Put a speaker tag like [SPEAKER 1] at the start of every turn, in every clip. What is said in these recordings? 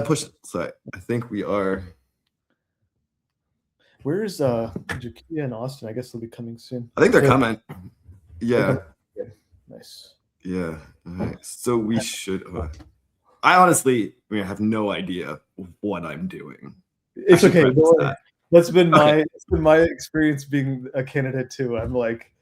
[SPEAKER 1] push. Sorry, I think we are.
[SPEAKER 2] Where's Jakeya and Austin? I guess they'll be coming soon.
[SPEAKER 1] I think they're coming. Yeah.
[SPEAKER 2] Nice.
[SPEAKER 1] Yeah. All right. So we should. I honestly, have no idea what I'm doing.
[SPEAKER 2] It's okay. That's been my experience being a candidate too. I'm like,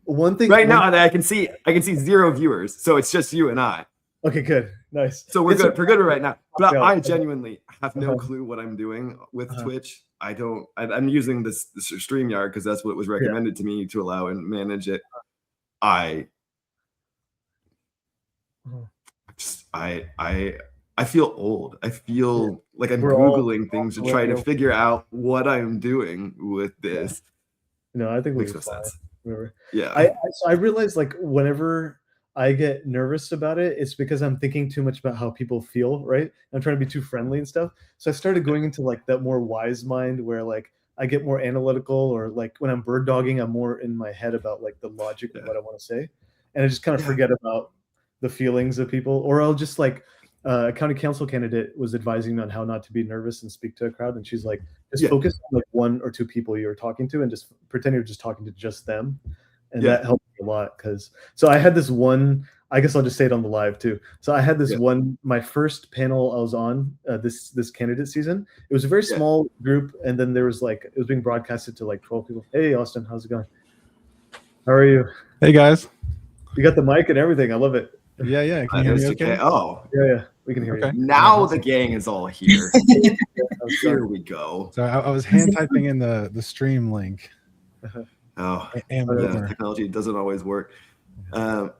[SPEAKER 2] one thing
[SPEAKER 1] right now I can see 0 viewers, so it's just you and I.
[SPEAKER 2] Okay, good, nice.
[SPEAKER 1] So we're good right now. But I genuinely have no clue what I'm doing with Twitch. I'm using this StreamYard because that's what was recommended to me to allow and manage it. I feel old. I feel like I'm Googling things to try to figure out what I'm doing with this.
[SPEAKER 2] No, I think
[SPEAKER 1] makes no sense.
[SPEAKER 2] Yeah. I realize like whenever I get nervous about it, it's because I'm thinking too much about how people feel, right? I'm trying to be too friendly and stuff. So I started going into like that more wise mind where like I get more analytical, or like when I'm bird dogging, I'm more in my head about like the logic of what I want to say. And I just kind of forget about the feelings of people. Or I'll just like a county council candidate was advising me on how not to be nervous and speak to a crowd. And she's like, just focus on like 1 or 2 people you're talking to and just pretend you're just talking to just them. And that helped me a lot so I had this one, I guess I'll just say it on the live too. So I had this one, my first panel I was on this candidate season. It was a very small group. And then there was like, it was being broadcasted to like 12 people. Hey, Austin, how's it going? How are you?
[SPEAKER 3] Hey guys.
[SPEAKER 2] You got the mic and everything. I love it.
[SPEAKER 3] Yeah. Can you hear me okay?
[SPEAKER 1] Oh.
[SPEAKER 2] Yeah. We can hear you.
[SPEAKER 1] Now the gang is all here. Here we go.
[SPEAKER 3] So I was hand typing in the stream link.
[SPEAKER 1] Oh, technology doesn't always work. I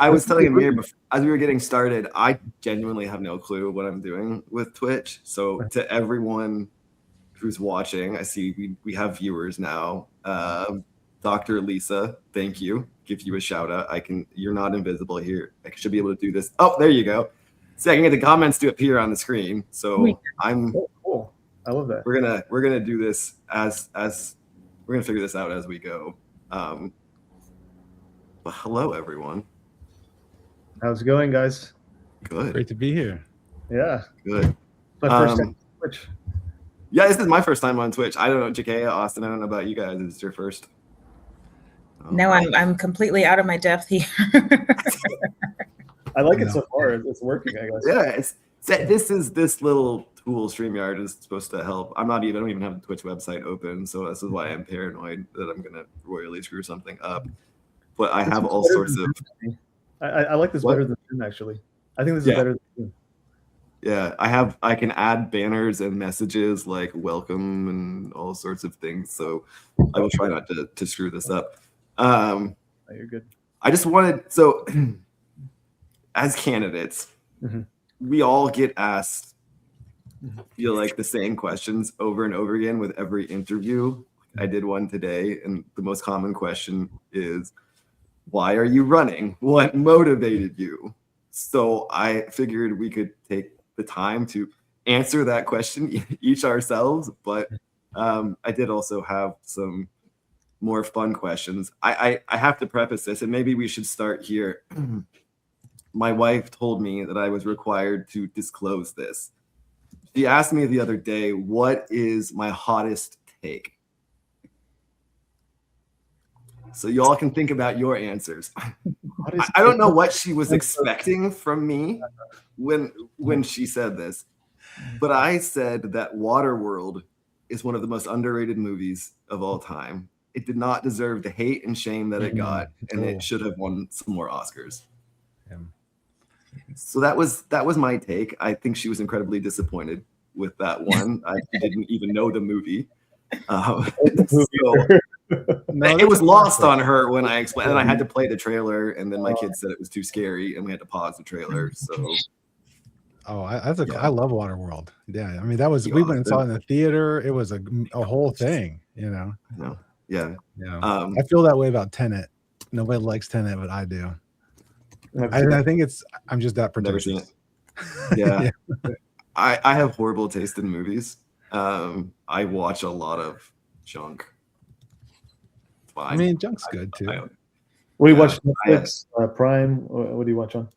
[SPEAKER 1] was telling Amir as we were getting started, I genuinely have no clue what I'm doing with Twitch. So to everyone who's watching, I see we have viewers now. Dr. Lisa, thank you. Give you a shout out. You're not invisible here. I should be able to do this. Oh, there you go. See, I can get the comments to appear on the screen. So
[SPEAKER 2] cool. I love that.
[SPEAKER 1] We're gonna do this as we're gonna figure this out as we go. Well, hello everyone.
[SPEAKER 2] How's it going, guys?
[SPEAKER 1] Good.
[SPEAKER 3] Great to be here.
[SPEAKER 2] Yeah.
[SPEAKER 1] Good.
[SPEAKER 2] My first time on Twitch.
[SPEAKER 1] Yeah, this is my first time on Twitch. I don't know, Jakeya, Austin. I don't know about you guys. Is it your first?
[SPEAKER 4] No, I'm completely out of my depth here.
[SPEAKER 2] I like it so far. It's working, I guess.
[SPEAKER 1] Yeah, this little tool StreamYard is supposed to help. I don't even have the Twitch website open, so this is why I'm paranoid that I'm gonna royally screw something up. But I have all sorts of.
[SPEAKER 2] I like this better than Zoom, actually. I think this is better than Zoom.
[SPEAKER 1] Yeah, I can add banners and messages like welcome and all sorts of things. So I will try not to screw this up.
[SPEAKER 2] You're good.
[SPEAKER 1] I just wanted as candidates, we all get asked feel like the same questions over and over again with every interview. I did one today, and the most common question is, why are you running? What motivated you? So I figured we could take the time to answer that question each ourselves, but I did also have some more fun questions. I have to preface this, and maybe we should start here. My wife told me that I was required to disclose this. She asked me the other day, what is my hottest take? So y'all can think about your answers. I don't know what she was expecting from me when she said this, but I said that Waterworld is one of the most underrated movies of all time. It did not deserve the hate and shame that it got, and it should have won some more Oscars. So that was my take. I think she was incredibly disappointed with that one. I didn't even know the movie. It was lost on her when I explained, and I had to play the trailer, and then my kids said it was too scary, and we had to pause the trailer. So,
[SPEAKER 3] I love Waterworld. Yeah, I mean we went and saw it in the theater. It was a whole thing, you know.
[SPEAKER 1] Yeah.
[SPEAKER 3] I feel that way about Tenet. Nobody likes Tenet, but I do. I think I'm just that pretentious.
[SPEAKER 1] Never seen it. Yeah. I have horrible taste in movies. I watch a lot of junk.
[SPEAKER 3] I mean, junk's good too.
[SPEAKER 2] What do you watch? Netflix, Prime? What do you watch on?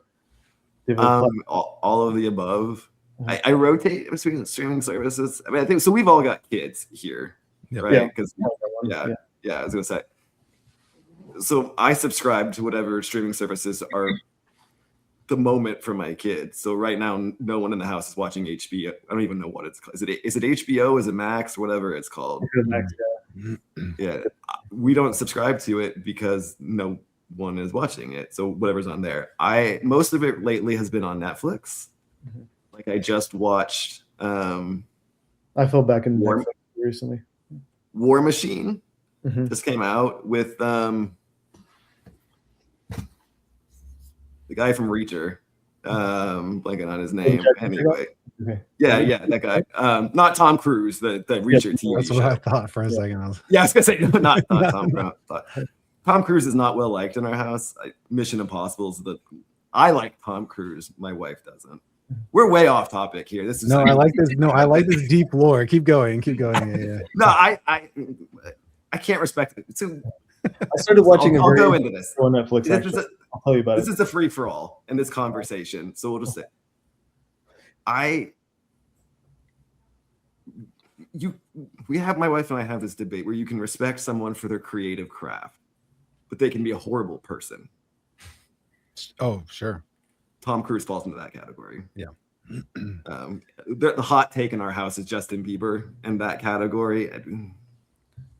[SPEAKER 1] All of the above. I rotate between streaming services. I mean, I think so. We've all got kids here, right? Because I was gonna say. So I subscribe to whatever streaming services are the moment for my kids. So right now, no one in the house is watching HBO. I don't even know what it's called. Is it HBO? Is it Max? Whatever it's called.
[SPEAKER 2] Max,
[SPEAKER 1] yeah. We don't subscribe to it because no one is watching it. So whatever's on there. Most of it lately has been on Netflix. Like I just watched.
[SPEAKER 2] I fell back in Netflix recently.
[SPEAKER 1] War Machine just came out with the guy from Reacher, blanking on his name. Anyway, yeah, that guy. Not Tom Cruise, the Reacher TV
[SPEAKER 3] That's
[SPEAKER 1] show.
[SPEAKER 3] what I thought for a second. I was
[SPEAKER 1] gonna say not Tom Cruise. Tom Cruise is not well liked in our house. Mission Impossible is I like Tom Cruise. My wife doesn't. We're way off topic here. This is
[SPEAKER 3] I like this. No, I like this deep lore. Keep going. Yeah.
[SPEAKER 1] No, I can't respect it.
[SPEAKER 2] I started watching.
[SPEAKER 1] I'll go into this
[SPEAKER 2] on Netflix. I'll tell you about
[SPEAKER 1] this is a free for all in this conversation. So we'll just say, my wife and I have this debate where you can respect someone for their creative craft, but they can be a horrible person.
[SPEAKER 3] Oh, sure.
[SPEAKER 1] Tom Cruise falls into that category.
[SPEAKER 3] Yeah.
[SPEAKER 1] The hot take in our house is Justin Bieber in that category.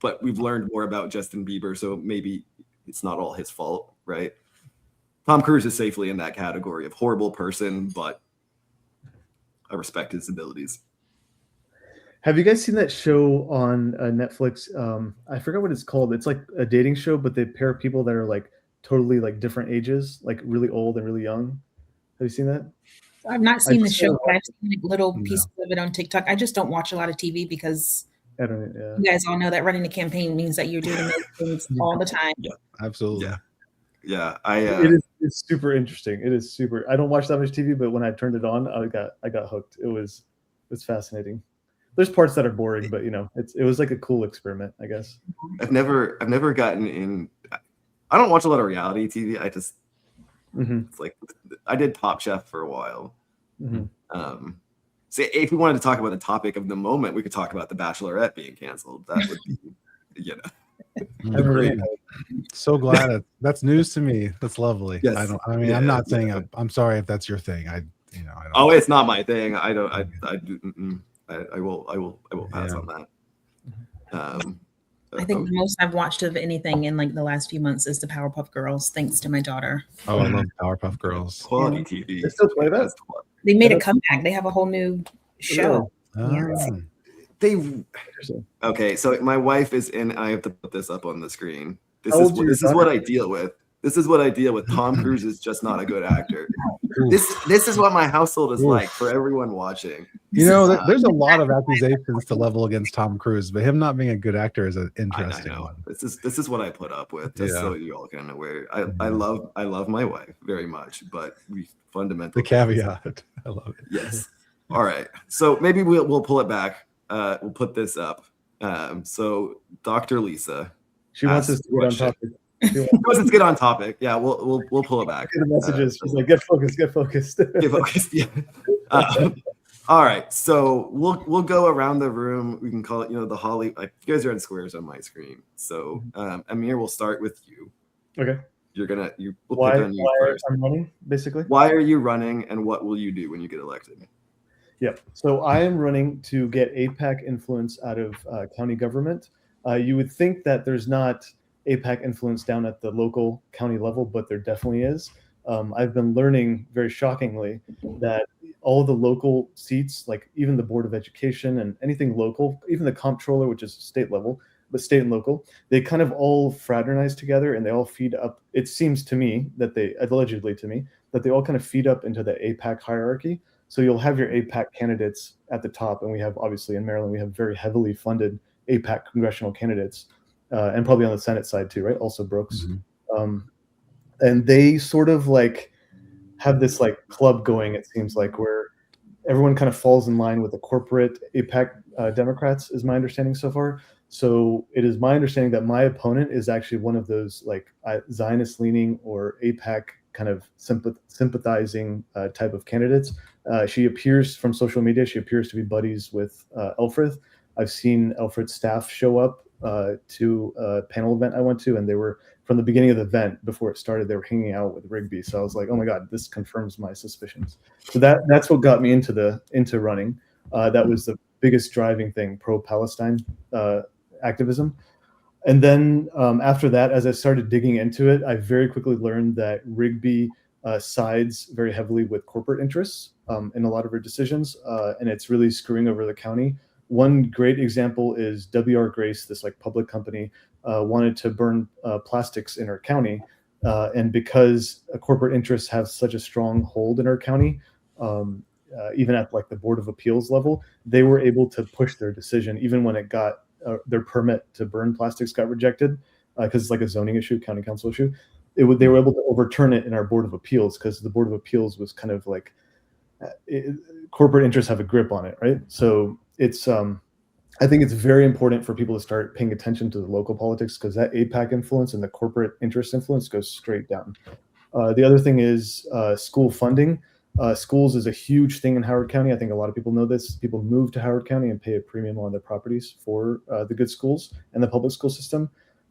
[SPEAKER 1] But we've learned more about Justin Bieber, so maybe it's not all his fault, right? Tom Cruise is safely in that category of horrible person, but I respect his abilities.
[SPEAKER 2] Have you guys seen that show on Netflix? I forgot what it's called. It's like a dating show, but they pair people that are like totally like different ages, like really old and really young. Have you seen that?
[SPEAKER 4] I've not seen the show, but I've seen like little pieces of it on TikTok. I just don't watch a lot of TV because you guys all know that running a campaign means that you're doing those things all the time.
[SPEAKER 3] Yeah, absolutely.
[SPEAKER 1] Yeah.
[SPEAKER 2] It's super interesting. It is super. I don't watch that much TV, but when I turned it on, I got hooked. It's fascinating. There's parts that are boring, but it was like a cool experiment, I guess.
[SPEAKER 1] I've never gotten in. I don't watch a lot of reality TV. I just it's like I did Top Chef for a while. So if we wanted to talk about the topic of the moment, we could talk about The Bachelorette being canceled. That would be,
[SPEAKER 3] So glad that's news to me. That's lovely.
[SPEAKER 1] Yes.
[SPEAKER 3] I'm not saying I'm sorry if that's your thing. I don't.
[SPEAKER 1] Oh, it's not my thing. I will pass on that.
[SPEAKER 4] I think the most I've watched of anything in like the last few months is the Powerpuff Girls, thanks to my daughter.
[SPEAKER 3] Oh, I love Powerpuff Girls.
[SPEAKER 1] Quality TV.
[SPEAKER 2] They still play that?
[SPEAKER 4] They made a comeback. They have a whole new show.
[SPEAKER 1] Okay, so my wife is in. I have to put this up on the screen. This is what I deal with. This is what I deal with. Tom Cruise is just not a good actor. This is what my household is like for everyone watching.
[SPEAKER 3] There's a lot of accusations to level against Tom Cruise, but him not being a good actor is an interesting one.
[SPEAKER 1] This is what I put up with, just so you all kind of aware. I love my wife very much, but we fundamentally
[SPEAKER 3] the caveat. I love it.
[SPEAKER 1] Yes. All right. So maybe we'll pull it back. We'll put this up. So Dr. Lisa,
[SPEAKER 2] she wants us to get on topic.
[SPEAKER 1] Let's get on topic. Yeah, we'll pull it back.
[SPEAKER 2] The messages. She's like, get focused.
[SPEAKER 1] Get focused. Yeah. All right. So we'll go around the room. We can call it, the Holly. Like, you guys are in squares on my screen. So Amir, we'll start with you.
[SPEAKER 2] Okay.
[SPEAKER 1] We'll
[SPEAKER 2] why
[SPEAKER 1] pick on you first.
[SPEAKER 2] I'm running, basically.
[SPEAKER 1] Why are you running, and what will you do when you get elected?
[SPEAKER 2] Yeah. So I am running to get APAC influence out of county government. You would think that there's not APAC influence down at the local county level, but there definitely is. I've been learning very shockingly that all the local seats, like even the Board of Education and anything local, even the comptroller, which is state level, but state and local, they kind of all fraternize together and they all feed up. It seems to me that allegedly they all kind of feed up into the APAC hierarchy. So you'll have your APAC candidates at the top, and we have, obviously in Maryland, we have very heavily funded APAC congressional candidates. And probably on the Senate side too, right? Also Brooks. And they sort of like have this like club going, it seems like, where everyone kind of falls in line with the corporate APAC Democrats, is my understanding so far. So it is my understanding that my opponent is actually one of those like Zionist leaning or APAC kind of sympathizing type of candidates. She appears from social media. She appears to be buddies with Elfrith. I've seen Elfrith's staff show up to a panel event I went to, and they were from the beginning of the event before it started. They were hanging out with Rigby, so I was like, "Oh my God, this confirms my suspicions." So that's what got me into running. That was the biggest driving thing, pro-Palestine activism. And then after that, as I started digging into it, I very quickly learned that Rigby sides very heavily with corporate interests in a lot of her decisions, and it's really screwing over the county. One great example is W.R. Grace, this like public company, wanted to burn plastics in our county, and because corporate interests have such a strong hold in our county, even at like the Board of Appeals level, they were able to push their decision even when it got their permit to burn plastics got rejected because it's like a zoning issue, county council issue. They were able to overturn it in our Board of Appeals because the Board of Appeals was kind of like corporate interests have a grip on it, right? So it's I think it's very important for people to start paying attention to the local politics because that APAC influence and the corporate interest influence goes straight down. The other thing is school funding. Schools is a huge thing in Howard County. I think a lot of people know this. People move to Howard County and pay a premium on their properties for the good schools and the public school system.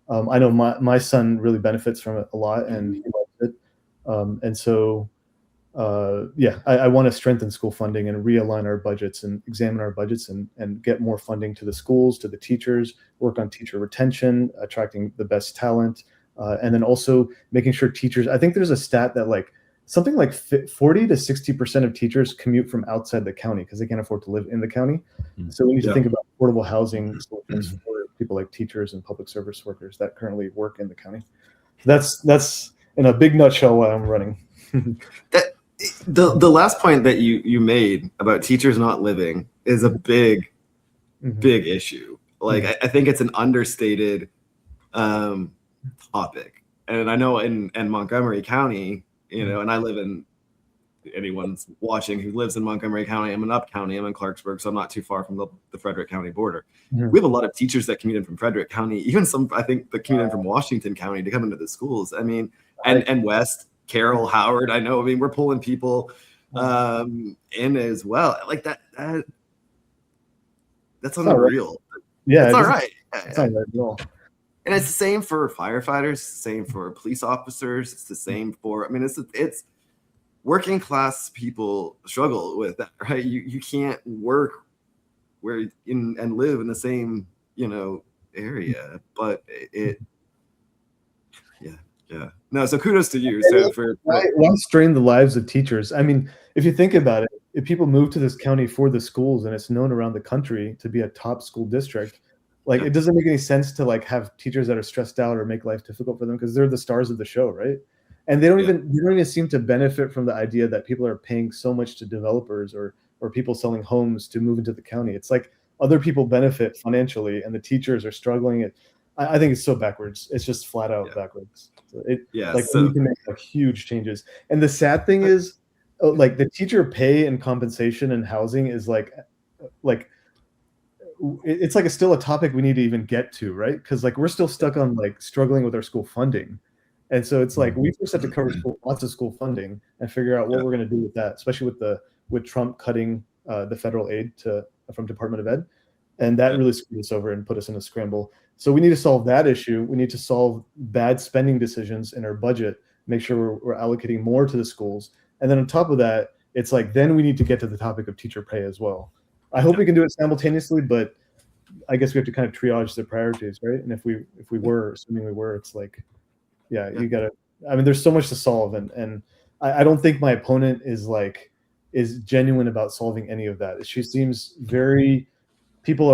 [SPEAKER 2] I know my son really benefits from it a lot, and he loves it. And so, I want to strengthen school funding and realign our budgets and examine our budgets and get more funding to the schools, to the teachers, work on teacher retention, attracting the best talent, and then also making sure teachers. I think there's a stat that like something like 40 to 60% of teachers commute from outside the county because they can't afford to live in the county. So we need to think about affordable housing solutions for people like teachers and public service workers that currently work in the county. That's in a big nutshell why I'm running.
[SPEAKER 1] The last point that you made about teachers not living is a big issue. Like I think it's an understated topic. And I know in Montgomery County, you know, and I live in, anyone's watching who lives in Montgomery County, I'm in Up County, I'm in Clarksburg, so I'm not too far from the Frederick County border. We have a lot of teachers that commute in from Frederick County, even some, I think, that commute in from Washington County to come into the schools. I mean, and West, Carroll, Howard, I know, I mean, we're pulling people in as well. Like that's unreal.
[SPEAKER 2] Yeah,
[SPEAKER 1] it's all right.
[SPEAKER 2] It's not right at all.
[SPEAKER 1] And it's the same for firefighters, same for police officers. It's the same for, I mean, it's working class people struggle with that, right? You can't work and live in the same, you know, area, but yeah. No, so kudos to you. So
[SPEAKER 2] why strain the lives of teachers? I mean, if you think about it, if people move to this county for the schools and it's known around the country to be a top school district, like it doesn't make any sense to like have teachers that are stressed out or make life difficult for them because they're the stars of the show, right? And they don't even seem to benefit from the idea that people are paying so much to developers or people selling homes to move into the county. It's like other people benefit financially and the teachers are struggling. I think it's so backwards. It's just flat out backwards. So we need to make like huge changes. And the sad thing is, like the teacher pay and compensation and housing is like it's like still a topic we need to even get to, right? Because like we're still stuck on like struggling with our school funding, and so it's like we first have to cover lots of school funding and figure out what we're going to do with that, especially with Trump cutting the federal aid from Department of Ed, and that really screwed us over and put us in a scramble. So we need to solve that issue. We need to solve bad spending decisions in our budget, make sure we're allocating more to the schools, and then on top of that, it's like then we need to get to the topic of teacher pay as well. I hope we can do it simultaneously, but I guess we have to kind of triage the priorities, right? And if we were, assuming we were, it's like, you gotta. I mean, there's so much to solve, and I don't think my opponent is genuine about solving any of that. She seems very. People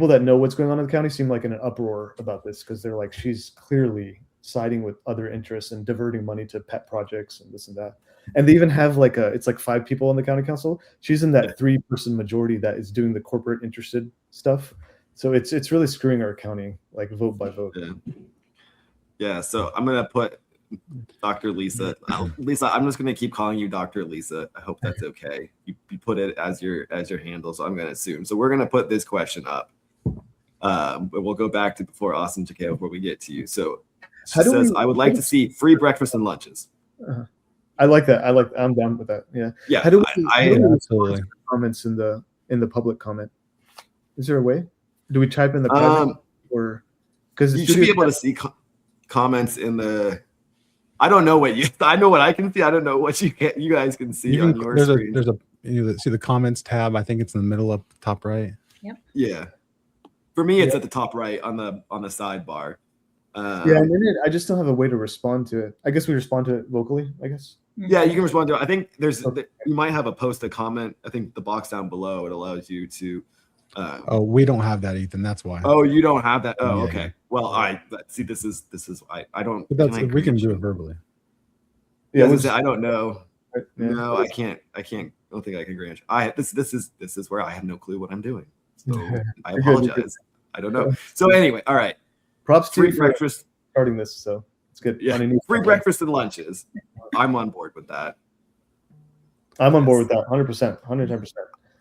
[SPEAKER 2] that know what's going on in the county seem like in an uproar about this because they're like she's clearly siding with other interests and diverting money to pet projects and this and that. And they even have it's like 5 people on the county council. She's in that 3-person majority that is doing the corporate interested stuff. So it's really screwing our county, like vote by vote.
[SPEAKER 1] Yeah. So I'm gonna put Dr. Lisa. Lisa, I'm just gonna keep calling you Dr. Lisa. I hope that's okay. You put it as your handle, so I'm gonna assume. So we're gonna put this question up. But we'll go back to before Austin Jakeya before we get to you. So she says, I would like to see free breakfast and lunches.
[SPEAKER 2] I like that. I'm down with that. Yeah.
[SPEAKER 1] Yeah.
[SPEAKER 2] How do we
[SPEAKER 3] absolutely.
[SPEAKER 2] comments in the public comment? Is there a way? Do we type in the private or because
[SPEAKER 1] you should be able to see comments in the. I don't know what I know what I can see. I don't know what you guys can see on your screen.
[SPEAKER 3] See the comments tab. I think it's in the middle up top right.
[SPEAKER 4] Yep.
[SPEAKER 1] Yeah. For me, it's at the top right on the sidebar.
[SPEAKER 2] Yeah, and then I just don't have a way to respond to it. I guess we respond to it vocally, I guess.
[SPEAKER 1] Yeah, you can respond to it. I think you might have a comment. I think the box down below, it allows you to.
[SPEAKER 3] Oh, we don't have that, Ethan. That's why.
[SPEAKER 1] Oh, you don't have that. Oh,
[SPEAKER 3] Yeah,
[SPEAKER 1] okay.
[SPEAKER 3] yeah.
[SPEAKER 1] Well, see. This is I don't.
[SPEAKER 3] But we can do it verbally.
[SPEAKER 1] Yeah, I don't know. No, I can't. I don't think I can grant you. This is where I have no clue what I'm doing. So I apologize. I don't know. So anyway, all right.
[SPEAKER 2] Props to
[SPEAKER 1] free breakfast
[SPEAKER 2] starting this, so it's good.
[SPEAKER 1] Yeah, free breakfast and lunches. I'm on board with that.
[SPEAKER 2] I'm on board with that. 100%, 110%.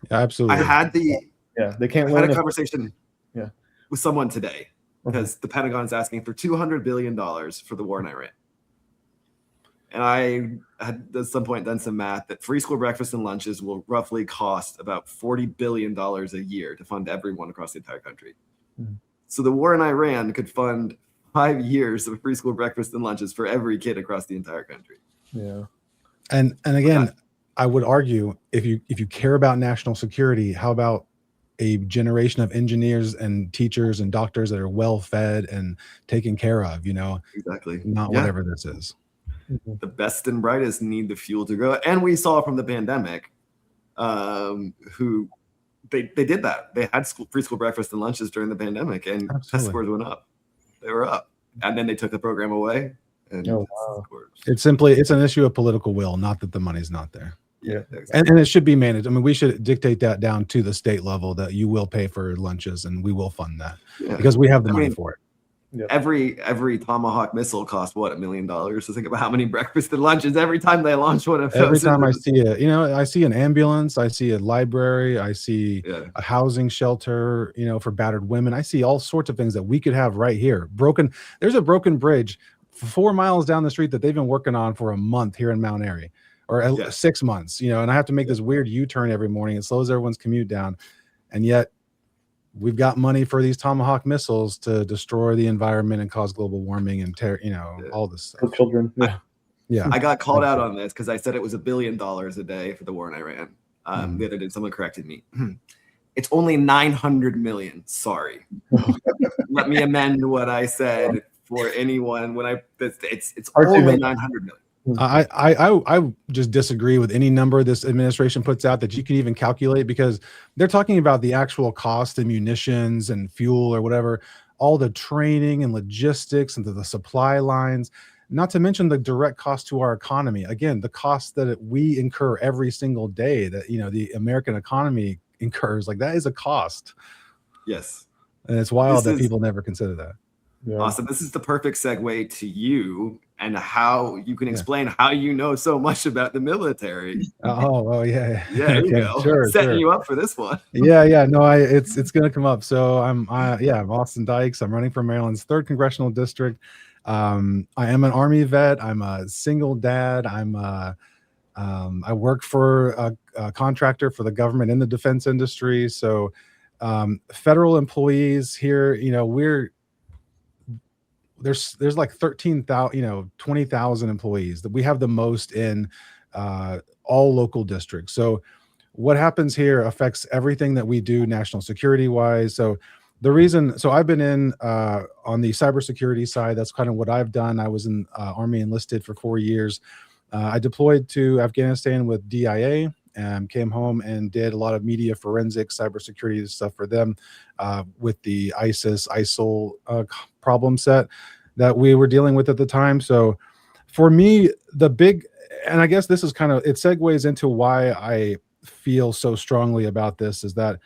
[SPEAKER 3] Yeah, absolutely.
[SPEAKER 1] I had
[SPEAKER 2] they can't.
[SPEAKER 1] I had a conversation. With someone today because the Pentagon is asking for $200 billion for the war in Iran. And I had at some point done some math that free school breakfast and lunches will roughly cost about $40 billion a year to fund everyone across the entire country. Mm-hmm. So the war in Iran could fund 5 years of free school breakfast and lunches for every kid across the entire country.
[SPEAKER 2] Yeah.
[SPEAKER 3] And again, I would argue if you care about national security, how about a generation of engineers and teachers and doctors that are well fed and taken care of,
[SPEAKER 1] Exactly.
[SPEAKER 3] Not whatever this is.
[SPEAKER 1] The best and brightest need the fuel to grow. And we saw from the pandemic who they did that. They had free school breakfast and lunches during the pandemic and test scores went up. They were up. And then they took the program away. And
[SPEAKER 3] it's an issue of political will, not that the money's not there.
[SPEAKER 2] Yeah,
[SPEAKER 3] exactly. And it should be managed. I mean, we should dictate that down to the state level that you will pay for lunches and we will fund that because we have the money for it.
[SPEAKER 1] Yeah. Every Tomahawk missile costs what, $1 million. So think about how many breakfast and lunches every time they launch one of those.
[SPEAKER 3] Every time I see it, I see an ambulance, I see a library, I see a housing shelter, for battered women. I see all sorts of things that we could have right here. There's a broken bridge 4 miles down the street that they've been working on for a month here in Mount Airy. Or 6 months, and I have to make this weird U-turn every morning. It slows everyone's commute down. And yet we've got money for these Tomahawk missiles to destroy the environment and cause global warming and all this stuff.
[SPEAKER 2] For children.
[SPEAKER 3] Yeah.
[SPEAKER 1] I got called out on this because I said it was $1 billion a day for the war in Iran. The other day, someone corrected me. It's only 900 million. Sorry. Let me amend what I said for anyone when it's only 900 million.
[SPEAKER 3] I just disagree with any number this administration puts out that you can even calculate because they're talking about the actual cost of munitions and fuel or whatever, all the training and logistics and the supply lines, not to mention the direct cost to our economy. Again, the cost that we incur every single day that, the American economy incurs, like that is a cost.
[SPEAKER 1] Yes.
[SPEAKER 3] And it's wild that people never consider that.
[SPEAKER 1] Yeah. Awesome. This is the perfect segue to you and how you can explain how you know so much about the military.
[SPEAKER 3] Oh yeah.
[SPEAKER 1] Yeah, there you go.
[SPEAKER 3] Sure,
[SPEAKER 1] setting you up for this one.
[SPEAKER 3] Yeah. No, it's gonna come up. So I'm Austin Dyches. I'm running for Maryland's 3rd congressional district. I am an Army vet. I'm a single dad. I work for a contractor for the government in the defense industry. So federal employees here, there's like 13,000, 20,000 employees that we have the most in all local districts. So what happens here affects everything that we do national security wise. So I've been in on the cybersecurity side. That's kind of what I've done. I was in Army enlisted for 4 years. I deployed to Afghanistan with DIA and came home and did a lot of media forensics, cybersecurity stuff for them with the ISIL problem set that we were dealing with at the time. So for me, and I guess this is it segues into why I feel so strongly about this is that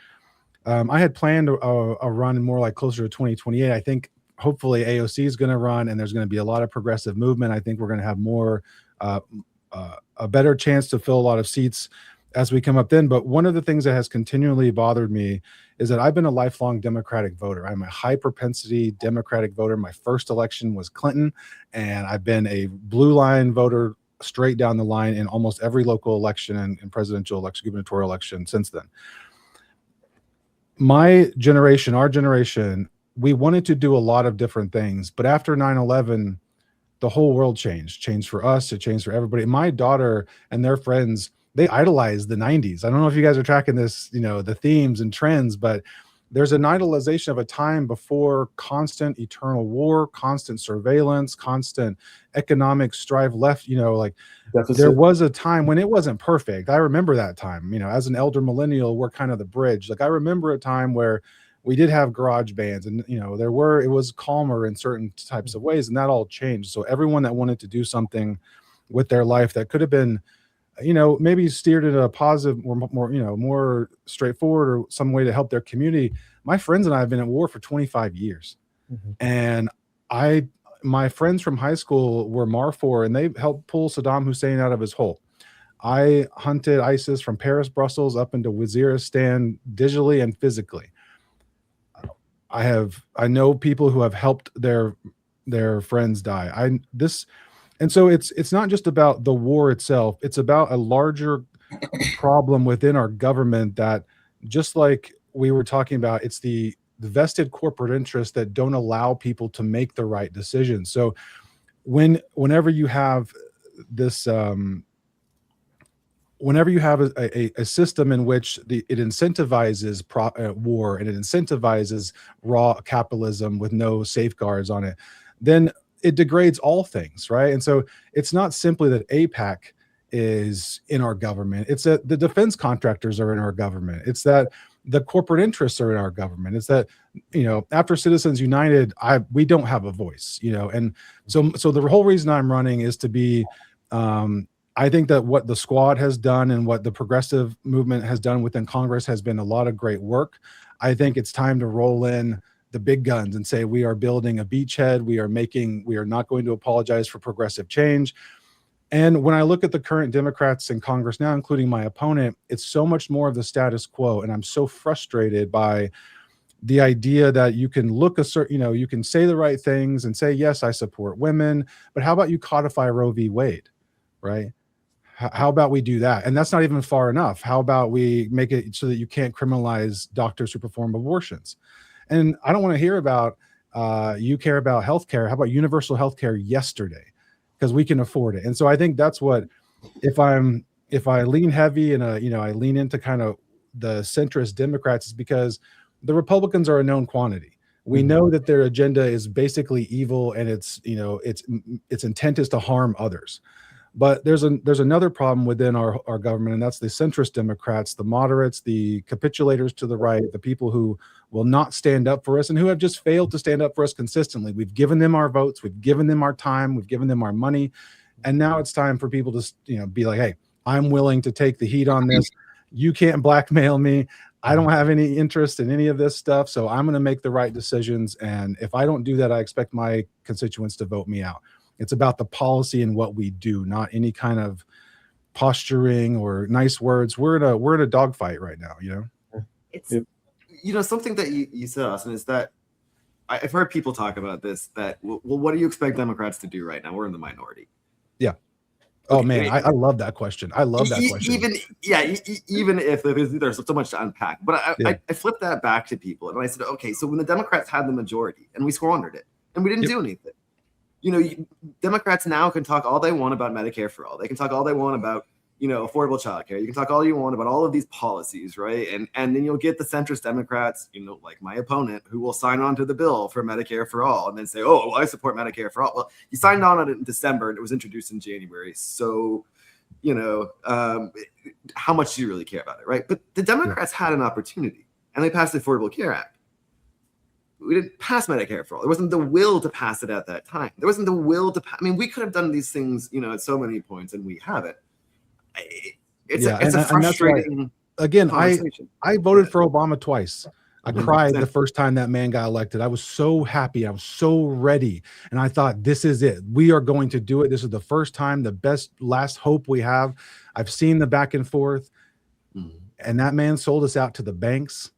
[SPEAKER 3] I had planned a run more like closer to 2028. I think hopefully AOC is going to run and there's going to be a lot of progressive movement. I think we're going to have more, a better chance to fill a lot of seats as we come up then. But one of the things that has continually bothered me is that I've been a lifelong Democratic voter. I'm a high propensity Democratic voter. My first election was Clinton, and I've been a blue line voter straight down the line in almost every local election and presidential election, gubernatorial election since then. My generation, our generation, we wanted to do a lot of different things, but after 9/11, the whole world changed for us, it changed for everybody. My daughter and their friends, they idolize the 90s. I don't know if you guys are tracking this, the themes and trends, but there's an idolization of a time before constant eternal war, constant surveillance, constant economic strife left,
[SPEAKER 2] Deficit.
[SPEAKER 3] there was a time when it wasn't perfect. I remember that time, as an elder millennial, we're kind of the bridge. Like I remember a time where we did have garage bands and, it was calmer in certain types of ways, and that all changed. So everyone that wanted to do something with their life that could have been, maybe steered in a positive or more straightforward or some way to help their community. My friends and I have been at war for 25 years.
[SPEAKER 2] Mm-hmm.
[SPEAKER 3] And my friends from high school were Marfor, and they helped pull Saddam Hussein out of his hole. I hunted ISIS from Paris, Brussels up into Waziristan digitally and physically. I know people who have helped their friends die. And so it's not just about the war itself. It's about a larger problem within our government that, just like we were talking about, it's the vested corporate interests that don't allow people to make the right decisions. So whenever you have this, whenever you have a system in which it incentivizes war and it incentivizes raw capitalism with no safeguards on it, then it degrades all things, right? And so it's not simply that AIPAC is in our government. It's that the defense contractors are in our government. It's that the corporate interests are in our government. It's that, after Citizens United, we don't have a voice, and so the whole reason I'm running is to be, I think that what the squad has done and what the progressive movement has done within Congress has been a lot of great work. I think it's time to roll in the big guns and say, we are building a beachhead. We are not going to apologize for progressive change. And when I look at the current Democrats in Congress now, including my opponent, it's so much more of the status quo. And I'm so frustrated by the idea that you can you can say the right things and say, yes, I support women, but how about you codify Roe v. Wade, right? How about we do that? And that's not even far enough. How about we make it so that you can't criminalize doctors who perform abortions? And I don't want to hear about, you care about healthcare. How about universal healthcare yesterday? Because we can afford it. And so I think that's what, if I lean heavy and, I lean into kind of the centrist Democrats, is because the Republicans are a known quantity. We know that their agenda is basically evil, and its intent is to harm others. But there's another problem within our government, and that's the centrist Democrats, the moderates, the capitulators to the right, the people who will not stand up for us and who have just failed to stand up for us consistently. We've given them our votes, we've given them our time, we've given them our money, and now it's time for people to be like, hey, I'm willing to take the heat on this. You can't blackmail me. I don't have any interest in any of this stuff, so I'm going to make the right decisions. And if I don't do that, I expect my constituents to vote me out. It's about the policy and what we do, not any kind of posturing or nice words. We're in a dogfight right now,
[SPEAKER 4] It's
[SPEAKER 1] something that you said, Austin, is that I've heard people talk about this, that, well, what do you expect Democrats to do right now? We're in the minority.
[SPEAKER 3] Yeah. Oh, man, I love that question. I love that question.
[SPEAKER 1] Even if there's so much to unpack. But I flipped that back to people, and I said, okay, so when the Democrats had the majority and we squandered it and we didn't do anything, Democrats now can talk all they want about Medicare for all. They can talk all they want about, affordable childcare. You can talk all you want about all of these policies, right? And then you'll get the centrist Democrats, like my opponent, who will sign on to the bill for Medicare for all and then say, oh, well, I support Medicare for all. Well, you signed on it in December and it was introduced in January. So, how much do you really care about it, right? But the Democrats had an opportunity, and they passed the Affordable Care Act. We didn't pass Medicare for all. There wasn't the will to pass it at that time. There wasn't the will to we could have done these things, at so many points, and we haven't. It's a frustrating.
[SPEAKER 3] Again, I voted for Obama twice. I cried the first time that man got elected. I was so happy. I was so ready. And I thought, this is it. We are going to do it. This is the first time, the best last hope we have. I've seen the back and forth. And that man sold us out to the banks,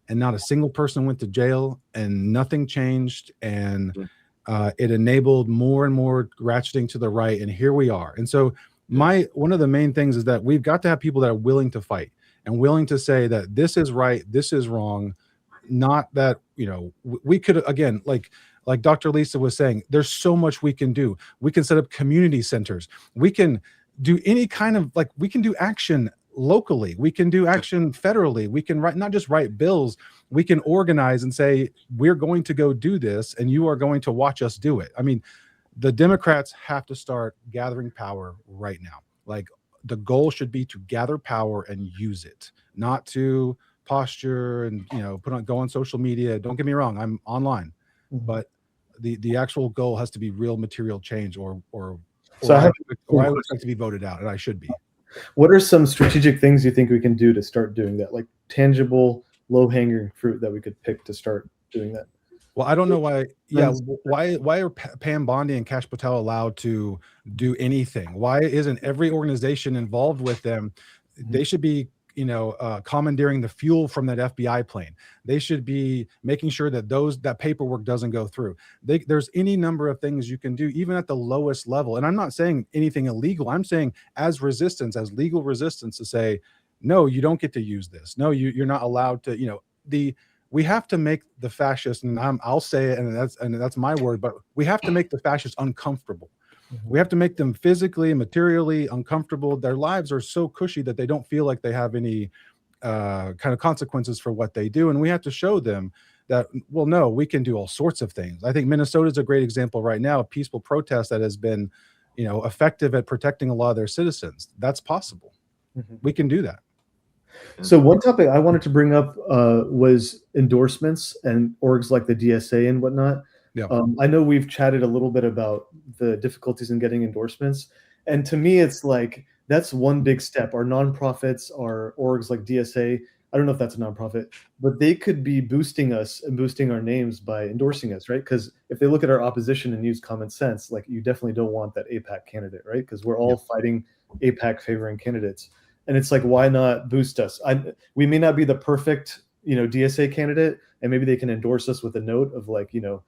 [SPEAKER 3] and not a single person went to jail, and nothing changed. And it enabled more and more ratcheting to the right. And here we are. And so One of the main things is that we've got to have people that are willing to fight and willing to say that this is right, this is wrong. Not that, you know, we could, again, like Dr. Lisa was saying, there's so much we can do. We can set up community centers. We can do any kind of, like, we can do action locally. We can do action federally. We can not just write bills. We can organize and say, we're going to go do this and you are going to watch us do it. I mean, the Democrats have to start gathering power right now. Like, the goal should be to gather power and use it, not to posture and, you know, go on social media. Don't get me wrong, I'm online, but the actual goal has to be real material change, or I would expect to be voted out, and I should be.
[SPEAKER 2] What are some strategic things you think we can do to start doing that, like tangible, low-hanging fruit that we could pick to start doing that?
[SPEAKER 3] Well, I don't know why. Yeah, why are Pam Bondi and Kash Patel allowed to do anything? Why isn't every organization involved with them? They should be, you know, commandeering the fuel from that FBI plane. They should be making sure that that paperwork doesn't go through. There's any number of things you can do, even at the lowest level. And I'm not saying anything illegal. I'm saying as legal resistance, to say, no, you don't get to use this. No, you're not allowed to. You know, we have to make the fascists, and I'll say it, and that's my word, but we have to make the fascists uncomfortable. We have to make them physically, materially uncomfortable. Their lives are so cushy that they don't feel like they have any kind of consequences for what they do. And we have to show them that, well, no, we can do all sorts of things. I think Minnesota is a great example right now, a peaceful protest that has been, you know, effective at protecting a lot of their citizens. That's possible. We can do that.
[SPEAKER 2] So one topic I wanted to bring up was endorsements and orgs like the DSA and whatnot.
[SPEAKER 3] Yeah.
[SPEAKER 2] I know we've chatted a little bit about the difficulties in getting endorsements. And to me, it's like, that's one big step. Our nonprofits, our orgs like DSA, I don't know if that's a nonprofit, but they could be boosting us and boosting our names by endorsing us, right? Because if they look at our opposition and use common sense, like, you definitely don't want that AIPAC candidate, right? Because we're all fighting AIPAC favoring candidates. And it's like, why not boost us? We may not be the perfect, you know, DSA candidate, and maybe they can endorse us with a note of, like, you know,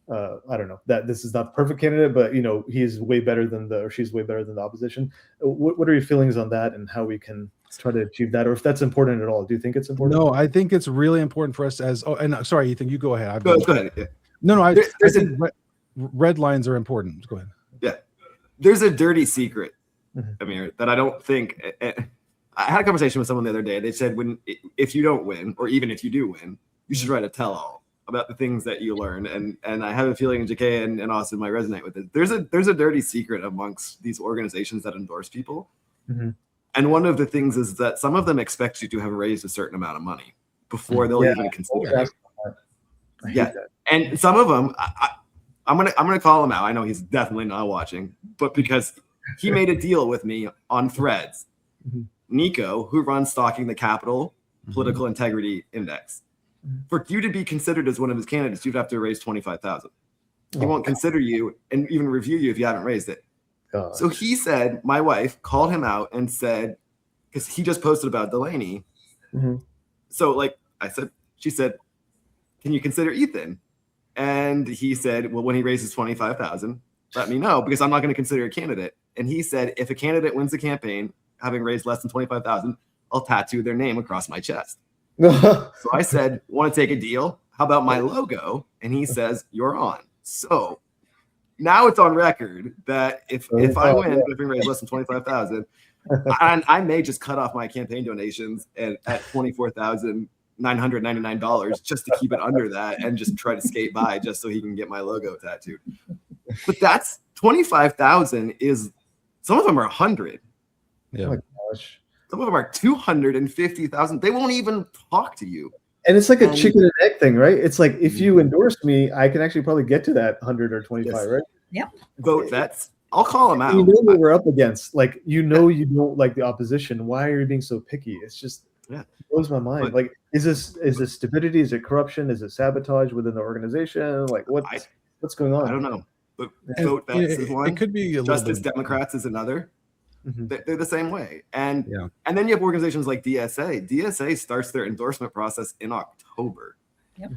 [SPEAKER 2] I don't know, that this is not the perfect candidate, but, you know, he's way better than or she's way better than the opposition. What are your feelings on that, and how we can try to achieve that, or if that's important at all? Do you think it's important?
[SPEAKER 3] No, I think it's really important for us as. Oh, and sorry, Ethan, you go ahead.
[SPEAKER 1] Go ahead. Yeah.
[SPEAKER 3] No, I think red lines are important. Go ahead.
[SPEAKER 1] Yeah, there's a dirty secret, Amir, that I don't think. I had a conversation with someone the other day. They said, if you don't win, or even if you do win, you should write a tell-all about the things that you learn. And I have a feeling Jakeya and Austin might resonate with it. There's a dirty secret amongst these organizations that endorse people. And one of the things is that some of them expect you to have raised a certain amount of money before they'll even consider it. Yeah. And some of them, I'm gonna call him out. I know he's definitely not watching, but because he made a deal with me on Threads. Nico, who runs Stalking the Capitol Political Integrity Index. For you to be considered as one of his candidates, you'd have to raise $25,000. He won't consider you and even review you if you haven't raised it. So he said, my wife called him out and said, because he just posted about Delaney. So, like I said, she said, can you consider Ethan? And he said, well, when he raises $25,000, let me know, because I'm not going to consider a candidate. And he said, if a candidate wins the campaign, having raised less than $25,000, I'll tattoo their name across my chest. So I said, want to take a deal? How about my logo? And he says, you're on. So now it's on record that if I win, having raised less than $25,000, I may just cut off my campaign donations at $24,999 just to keep it under that, and just try to skate by just so he can get my logo tattooed. But that's $25,000 is, some of them are 100.
[SPEAKER 3] Yeah.
[SPEAKER 2] Oh my gosh.
[SPEAKER 1] Some of them are 250,000. They won't even talk to you.
[SPEAKER 2] And it's like a chicken and egg thing, right? It's like, if you endorse me, I can actually probably get to that 100 or 25, right?
[SPEAKER 4] Yep.
[SPEAKER 1] Vote vets. I'll call them out.
[SPEAKER 2] You know what we're up against. Like, you know, you don't like the opposition. Why are you being so picky? It's just, it blows my mind. Like, is this stupidity? Is it corruption? Is it sabotage within the organization? Like, what's going on?
[SPEAKER 1] I don't know. But vote vets is one.
[SPEAKER 3] It could be
[SPEAKER 1] Justice Democrats is another. They're the same way. And then you have organizations like DSA. DSA starts their endorsement process in October.
[SPEAKER 3] Yeah.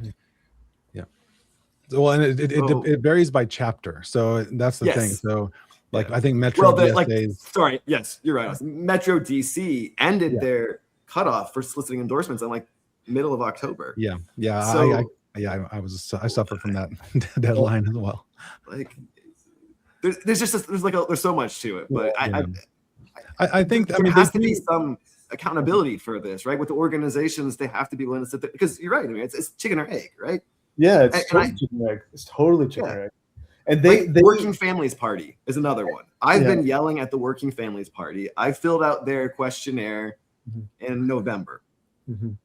[SPEAKER 3] Well, and it varies by chapter. So that's the thing. So Like I think Metro DSA's.
[SPEAKER 1] Sorry, yes, you're right. Metro DC ended their cutoff for soliciting endorsements on like middle of October.
[SPEAKER 3] Yeah, yeah.
[SPEAKER 1] So,
[SPEAKER 3] I suffered from that deadline as well.
[SPEAKER 1] Like, there's so much to it, but
[SPEAKER 3] I think
[SPEAKER 1] there has to be some accountability for this, right? With the organizations, they have to be willing to sit there, because you're right. I mean, it's chicken or egg, right?
[SPEAKER 2] Yeah, it's totally chicken or egg. It's totally chicken or egg. And they
[SPEAKER 1] Working Families Party is another one. I've been yelling at the Working Families Party. I filled out their questionnaire in November. And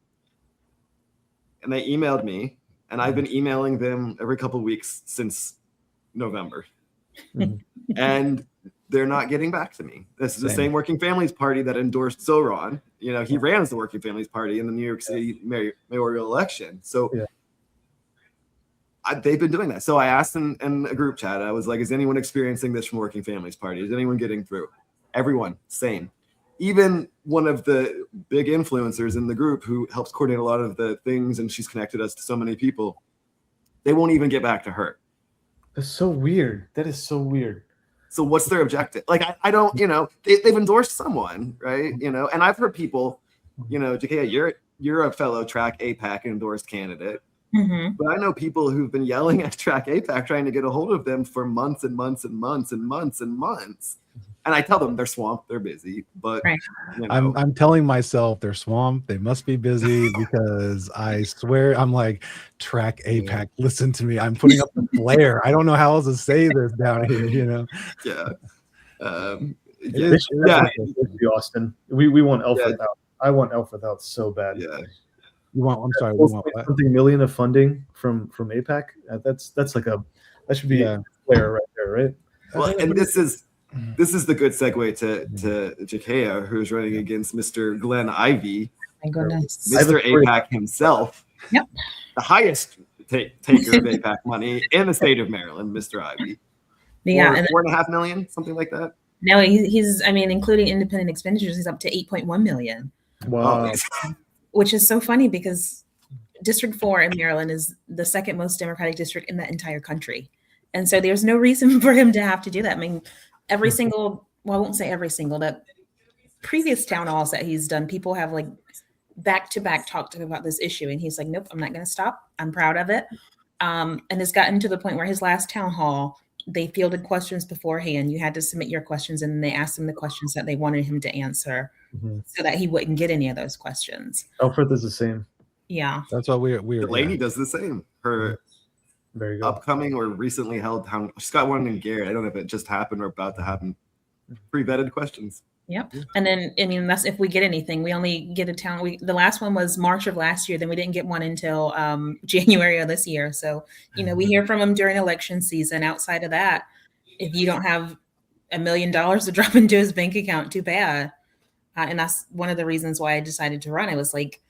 [SPEAKER 1] they emailed me, and I've been emailing them every couple of weeks since November. And they're not getting back to me. This is the same Working Families Party that endorsed Zoran. You know, he ran as the Working Families Party in the New York City mayoral election. So they've been doing that. So I asked in a group chat, I was like, is anyone experiencing this from Working Families Party? Is anyone getting through? Everyone, same. Even one of the big influencers in the group who helps coordinate a lot of the things, and she's connected us to so many people, they won't even get back to her.
[SPEAKER 2] That's so weird. That is so weird.
[SPEAKER 1] So what's their objective? Like, I don't, they've endorsed someone, right? And I've heard people, Jakeya, you're a fellow Track APAC endorsed candidate. But I know people who've been yelling at Track APAC trying to get a hold of them for months and months and months and months and months. And I tell them they're swamped, they're busy. But
[SPEAKER 3] I'm telling myself they're swamped, they must be busy, because I swear I'm like, Track APAC, listen to me. I'm putting up the flare. I don't know how else to say this down here,
[SPEAKER 2] Austin. We want Alfred out. I want Alfred out so bad.
[SPEAKER 1] Yeah.
[SPEAKER 3] You want? I'm sorry. We want what?
[SPEAKER 2] Something million of funding from APAC. That should be a player right there, right?
[SPEAKER 1] Well, and this is the good segue to Jakeya, who's running against Mr. Glenn Ivey,
[SPEAKER 4] My goodness.
[SPEAKER 1] Mr. APAC himself.
[SPEAKER 4] Yep.
[SPEAKER 1] The highest taker of APAC money in the state of Maryland, Mr. Ivey.
[SPEAKER 4] Yeah, and
[SPEAKER 1] $4.5 million, something like that.
[SPEAKER 4] No, he's including independent expenditures, he's up to 8.1 million.
[SPEAKER 2] Wow.
[SPEAKER 4] Which is so funny because District 4 in Maryland is the second most Democratic district in the entire country. And so there's no reason for him to have to do that. I mean, every single, well, I won't say every single, the previous town halls that he's done, people have like back-to-back talked to him about this issue. And he's like, nope, I'm not going to stop. I'm proud of it. And it's gotten to the point where his last town hall, they fielded questions beforehand. You had to submit your questions, and they asked him the questions that they wanted him to answer so that he wouldn't get any of those questions.
[SPEAKER 2] Alfred is the same.
[SPEAKER 4] Yeah.
[SPEAKER 3] That's what we're
[SPEAKER 1] Delaney does the same. Her upcoming or recently held town, she's got one in Garrett. I don't know if it just happened or about to happen. Pre-vetted questions.
[SPEAKER 4] Yep. And then, I mean, that's if we get anything. We only get a town. The last one was March of last year. Then we didn't get one until January of this year. So, we hear from him during election season. Outside of that, if you don't have $1 million to drop into his bank account, too bad. And that's one of the reasons why I decided to run. It was like,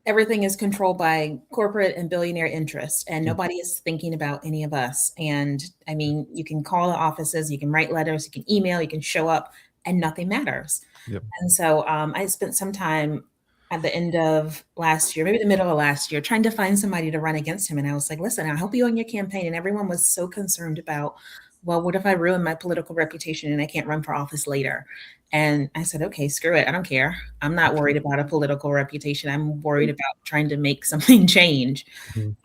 [SPEAKER 4] everything is controlled by corporate and billionaire interests, and nobody is thinking about any of us. And I mean, you can call the offices, you can write letters, you can email, you can show up, and nothing matters.
[SPEAKER 3] Yep.
[SPEAKER 4] And so I spent some time at the end of last year, maybe the middle of last year, trying to find somebody to run against him. And I was like, listen, I'll help you on your campaign. And everyone was so concerned about, well, what if I ruin my political reputation and I can't run for office later? And I said, okay, screw it. I don't care. I'm not worried about a political reputation. I'm worried about trying to make something change.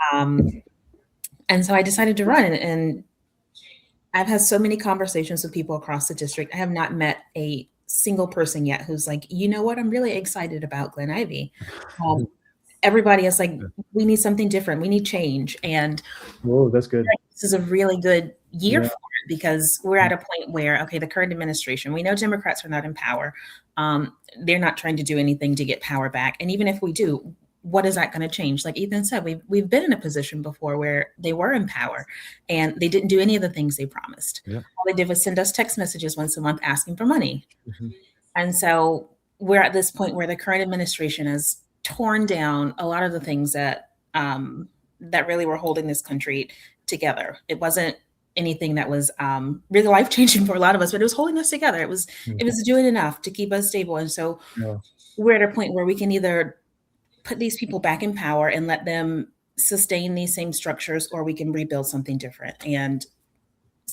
[SPEAKER 4] And so I decided to run, and I've had so many conversations with people across the district. I have not met a single person yet who's like, you know what, I'm really excited about Glenn Ivey. Everybody is like, we need something different. We need change. And
[SPEAKER 2] whoa, that's good.
[SPEAKER 4] This is a really good year for it, because we're at a point where, okay, the current administration, we know Democrats are not in power. They're not trying to do anything to get power back. And even if we do, what is that going to change? Like Ethan said, we've been in a position before where they were in power and they didn't do any of the things they promised. Yeah. All they did was send us text messages once a month asking for money. And so we're at this point where the current administration has torn down a lot of the things that that really were holding this country together. It wasn't anything that was really life-changing for a lot of us, but it was holding us together. It was doing enough to keep us stable. And so we're at a point where we can either put these people back in power and let them sustain these same structures, or we can rebuild something different. And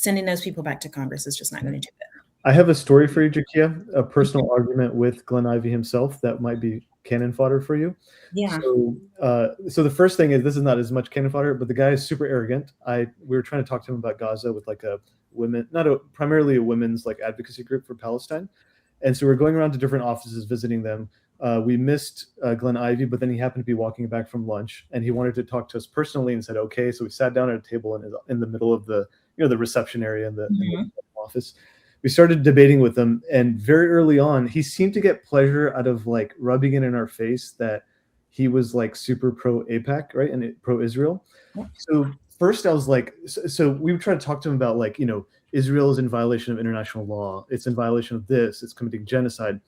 [SPEAKER 4] sending those people back to Congress is just not going to do it.
[SPEAKER 2] I have a story for you, Jakeya, a personal argument with Glenn Ivey himself that might be cannon fodder for you.
[SPEAKER 4] Yeah.
[SPEAKER 2] So the first thing is, this is not as much cannon fodder, but the guy is super arrogant. We were trying to talk to him about Gaza with like a women, primarily a women's like advocacy group for Palestine. And so we're going around to different offices visiting them. We missed Glenn Ivey, but then he happened to be walking back from lunch and he wanted to talk to us personally and said, okay. So we sat down at a table in the middle of the reception area in the office. We started debating with him, and very early on, he seemed to get pleasure out of like rubbing it in our face that he was like super pro AIPAC, right, and pro Israel. So first, I was like, so we would try to talk to him about like, Israel is in violation of international law. It's in violation of this. It's committing genocide.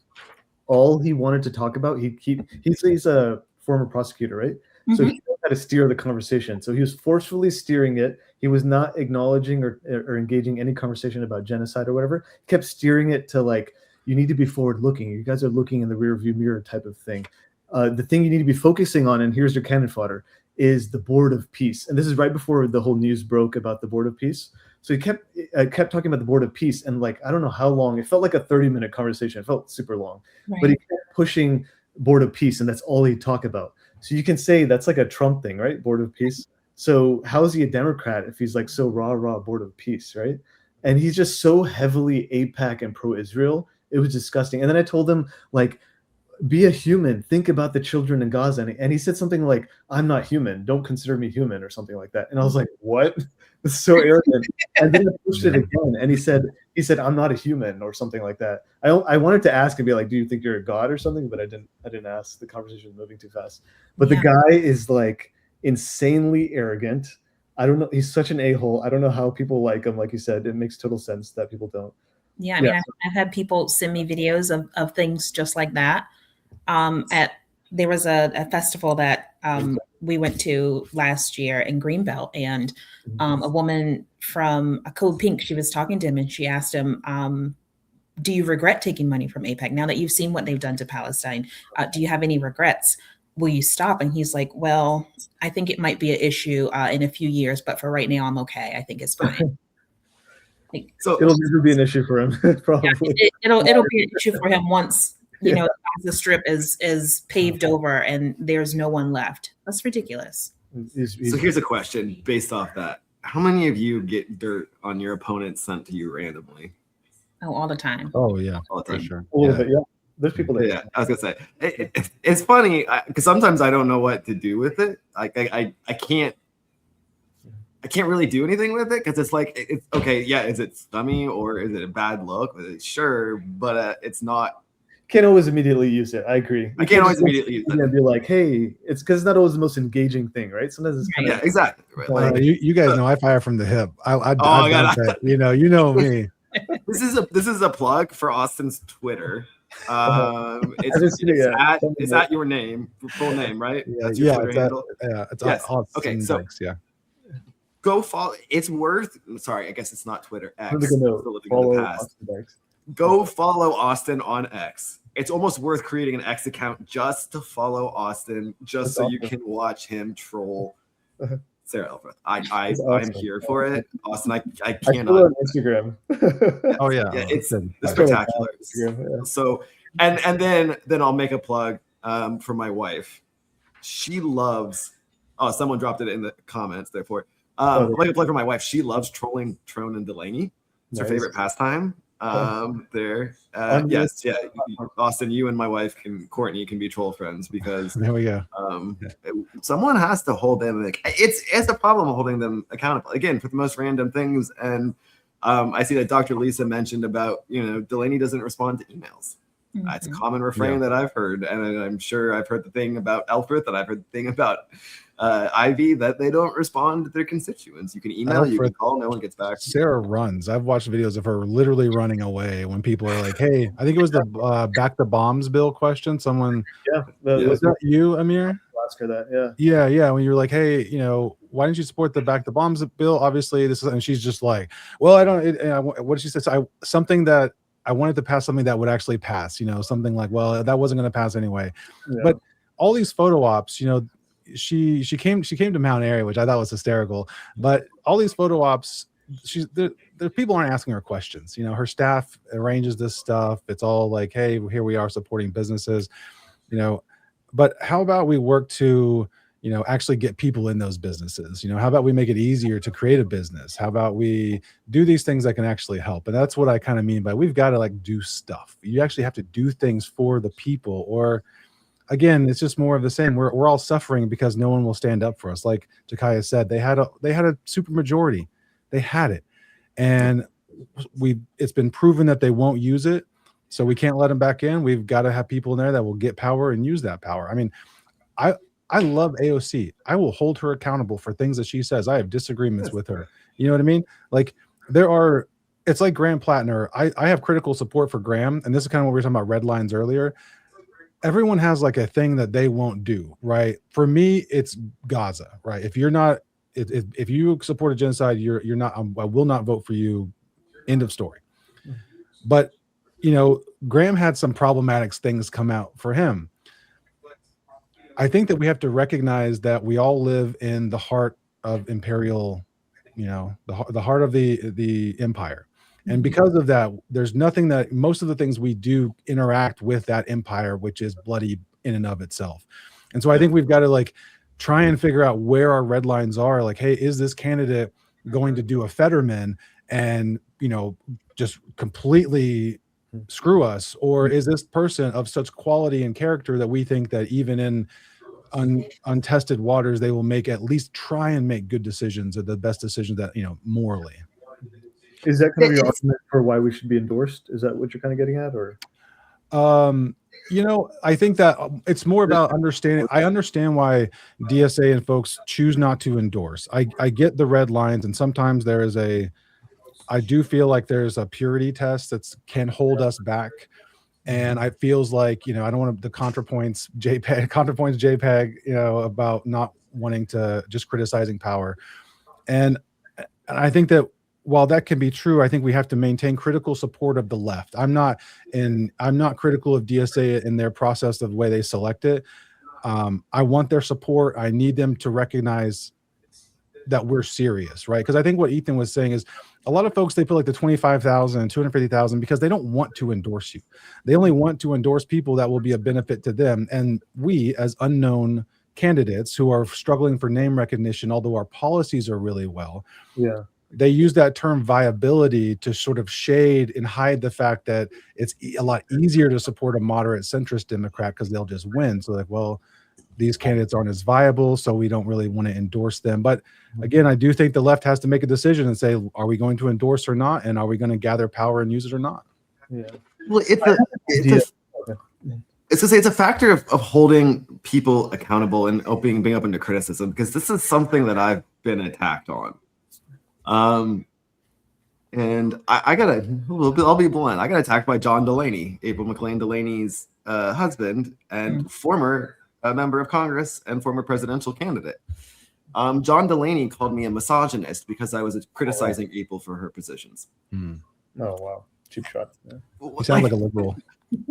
[SPEAKER 2] All he wanted to talk about, he's a former prosecutor, right? Mm-hmm. So he knew how to steer the conversation. So he was forcefully steering it. He was not acknowledging or engaging any conversation about genocide or whatever. He kept steering it to like, you need to be forward looking. You guys are looking in the rear view mirror type of thing. The thing you need to be focusing on, and here's your cannon fodder, is the Board of Peace. And this is right before the whole news broke about the Board of Peace. So he kept talking about the Board of Peace, and like, I don't know how long, it felt like a 30-minute conversation. It felt super long, right. But he kept pushing Board of Peace, and that's all he'd talk about. So you can say that's like a Trump thing, right? Board of Peace. So how is he a Democrat if he's like so rah Board of Peace, right? And he's just so heavily AIPAC and pro-Israel. It was disgusting. And then I told him, like, be a human. Think about the children in Gaza. And he said something like, I'm not human. Don't consider me human, or something like that. And I was like, what? It's so arrogant. And then I pushed it again. And he said, I'm not a human, or something like that. I wanted to ask and be like, do you think you're a god or something? But I didn't ask. The conversation was moving too fast. But the guy is like insanely arrogant. I don't know. He's such an a-hole. I don't know how people like him. Like you said, it makes total sense that people don't.
[SPEAKER 4] Yeah. I mean, I've had people send me videos of things just like that. There was a festival that we went to last year in Greenbelt, and a woman from a Code Pink, she was talking to him and she asked him, do you regret taking money from AIPAC now that you've seen what they've done to Palestine? Do you have any regrets? Will you stop? And he's like, well, I think it might be an issue in a few years, but for right now, I'm okay. I think it's fine.
[SPEAKER 2] So it'll never be an issue for him, probably.
[SPEAKER 4] Yeah, it'll be an issue for him once the Strip is paved over and there's no one left. That's ridiculous.
[SPEAKER 1] So here's a question based off that. How many of you get dirt on your opponent sent to you randomly?
[SPEAKER 4] Oh, all the time.
[SPEAKER 3] Oh, yeah.
[SPEAKER 1] All the time.
[SPEAKER 3] For sure.
[SPEAKER 2] Yeah. There's people that.
[SPEAKER 1] Yeah, I was gonna say it's funny because sometimes I don't know what to do with it. Like I can't really do anything with it because it's like it's okay. Yeah, is it scummy or is it a bad look? Sure, but it's not.
[SPEAKER 2] Can't always immediately use it. I agree.
[SPEAKER 1] I can't always immediately use it.
[SPEAKER 2] And be like, hey, it's because it's not always the most engaging thing, right? Sometimes it's kind of
[SPEAKER 1] exactly. Right.
[SPEAKER 3] Like, you guys know I fire from the hip. You know me.
[SPEAKER 1] This is a plug for Austin's Twitter. Is that your name, full name, right?
[SPEAKER 3] Yeah,
[SPEAKER 1] that's your Twitter handle.
[SPEAKER 3] It's
[SPEAKER 1] yes.
[SPEAKER 3] Austin.
[SPEAKER 1] Okay, so
[SPEAKER 3] Thanks, yeah.
[SPEAKER 1] Go follow. It's worth. Sorry, I guess it's not Twitter. X. Go follow Austin on X. It's almost worth creating an X account just to follow Austin, just so you can watch him troll Sarah Elfreth. I'm here for it, Austin. I cannot.
[SPEAKER 2] On Instagram.
[SPEAKER 3] Oh yeah,
[SPEAKER 1] it's spectacular. Yeah. So and then I'll make a plug for my wife. She loves. Oh, someone dropped it in the comments. Therefore, I'll make a plug for my wife. She loves trolling Trone and Delaney. It's her favorite pastime. Yes, yeah. Austin, you and my wife Courtney can be troll friends because
[SPEAKER 3] there we go.
[SPEAKER 1] Someone has to hold them. Like, it's a problem holding them accountable again for the most random things. And I see that Dr. Lisa mentioned about Delaney doesn't respond to emails. Mm-hmm. It's a common refrain that I've heard, and I'm sure I've heard the thing about Elfreth, and I've heard the thing about Ivy that they don't respond to their constituents. You can email, you can call, no one gets back.
[SPEAKER 3] Sarah runs. I've watched videos of her literally running away when people are like, "Hey, I think it was the back the bombs bill question." Someone, was that you, Amir?
[SPEAKER 2] Ask her that,
[SPEAKER 3] yeah. When you were like, "Hey, why didn't you support the back the bombs bill?" Obviously, this is, and she's just like, "Well, I don't." What did she say? So something that I wanted to pass something that would actually pass. Something like, "Well, that wasn't going to pass anyway." Yeah. But all these photo ops, she came to Mount Airy, which I thought was hysterical. But all these photo ops, the people aren't asking her questions. You know, her staff arranges this stuff. It's all like, hey, here we are supporting businesses, you know, but how about we work to, you know, actually get people in those businesses? You know, how about we make it easier to create a business? How about we do these things that can actually help? And that's what I kind of mean by we've got to like do stuff. You actually have to do things for the people, or again, it's just more of the same. We're all suffering because no one will stand up for us. Like Jakeya said, they had a super majority. They had it. And it's been proven that they won't use it. So we can't let them back in. We've got to have people in there that will get power and use that power. I mean, I love AOC. I will hold her accountable for things that she says. I have disagreements with her. You know what I mean? Like it's like Graham Plattner. I have critical support for Graham. And this is kind of what we were talking about red lines earlier. Everyone has like a thing that they won't do, right? For me, it's Gaza, right? If you're not, if you support a genocide, you're not, I will not vote for you. End of story. But, you know, Graham had some problematic things come out for him. I think that we have to recognize that we all live in the heart of imperial, you know, the heart of the empire. And because of that, there's nothing that most of the things we do interact with that empire, which is bloody in and of itself. And so I think we've got to like try and figure out where our red lines are. Like, hey, is this candidate going to do a Fetterman and, you know, just completely screw us? Or is this person of such quality and character that we think that even in untested waters, they will at least try and make good decisions, or the best decisions that, you know, morally.
[SPEAKER 2] Is that kind of your argument for why we should be endorsed? Is that what you're kind of getting at, or?
[SPEAKER 3] You know, I think that it's more about understanding. I understand why DSA and folks choose not to endorse. I get the red lines, and sometimes I do feel like there's a purity test that can hold us back. And I feels like, you know, I don't want the ContraPoints JPEG, you know, about not wanting to just criticizing power. And I think that while that can be true, I think we have to maintain critical support of the left. I'm not critical of DSA in their process of the way they select it. I want their support. I need them to recognize that we're serious, right? Because I think what Ethan was saying is a lot of folks, they put like the 25,000 and 250,000 because they don't want to endorse you. They only want to endorse people that will be a benefit to them. And we, as unknown candidates who are struggling for name recognition, although our policies are really well, they use that term viability to sort of shade and hide the fact that it's a lot easier to support a moderate centrist Democrat because they'll just win. So like, well, these candidates aren't as viable, so we don't really want to endorse them. But again, I do think the left has to make a decision and say, are we going to endorse or not? And are we going to gather power and use it or not?
[SPEAKER 1] Yeah. Well, it's a factor of holding people accountable and being open to criticism, because this is something that I've been attacked on. And I'll be blunt. I got attacked by John Delaney, April McLean Delaney's husband and former member of Congress and former presidential candidate. John Delaney called me a misogynist because I was criticizing April for her positions.
[SPEAKER 2] Oh, wow. Cheap shot. Yeah.
[SPEAKER 3] You sound like a liberal.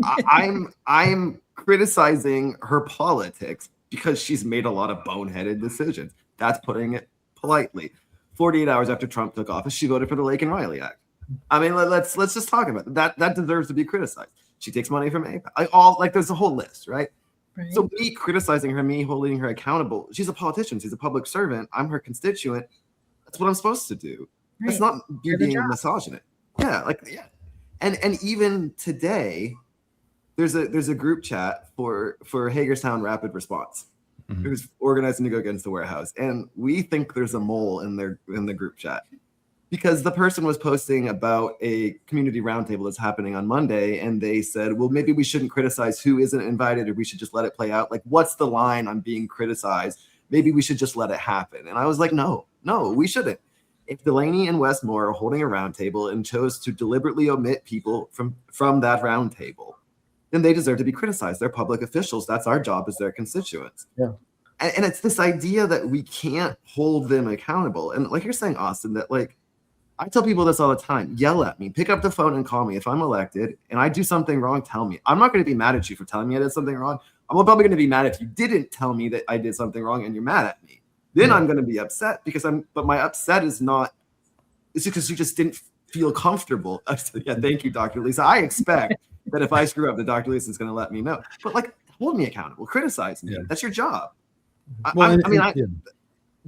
[SPEAKER 1] I'm criticizing her politics because she's made a lot of boneheaded decisions. That's putting it politely. 48 hours after Trump took office, she voted for the Lake and Riley Act. I mean, let's just talk about that. That deserves to be criticized. She takes money from AIPAC. There's a whole list, right? So me criticizing her, me holding her accountable. She's a politician. She's a public servant. I'm her constituent. That's what I'm supposed to do. Right. It's not you being misogynist. Yeah, And even today, there's a group chat for Hagerstown Rapid Response, who's organizing to go against the warehouse, and we think there's a mole in the group chat because the person was posting about a community roundtable that's happening on Monday, and they said, well, maybe we shouldn't criticize who isn't invited, or we should just let it play out. Like, what's the line on being criticized? Maybe we should just let it happen. And I was like, no, we shouldn't. If Delaney and Westmore are holding a roundtable and chose to deliberately omit people from that roundtable, then they deserve to be criticized. They're public officials. That's our job as their constituents.
[SPEAKER 2] Yeah.
[SPEAKER 1] And it's this idea that we can't hold them accountable. And like you're saying, Austin, that like, I tell people this all the time, yell at me, pick up the phone and call me. If I'm elected and I do something wrong, tell me. I'm not going to be mad at you for telling me I did something wrong. I'm probably going to be mad if you didn't tell me that I did something wrong and you're mad at me. Then I'm going to be upset but my upset is not it's because you just didn't feel comfortable. I said, yeah, thank you, Dr. Lisa. I expect that if I screw up, that Dr. Lisa is going to let me know. But like, hold me accountable, criticize me.
[SPEAKER 3] Yeah.
[SPEAKER 1] That's your job.
[SPEAKER 3] Well,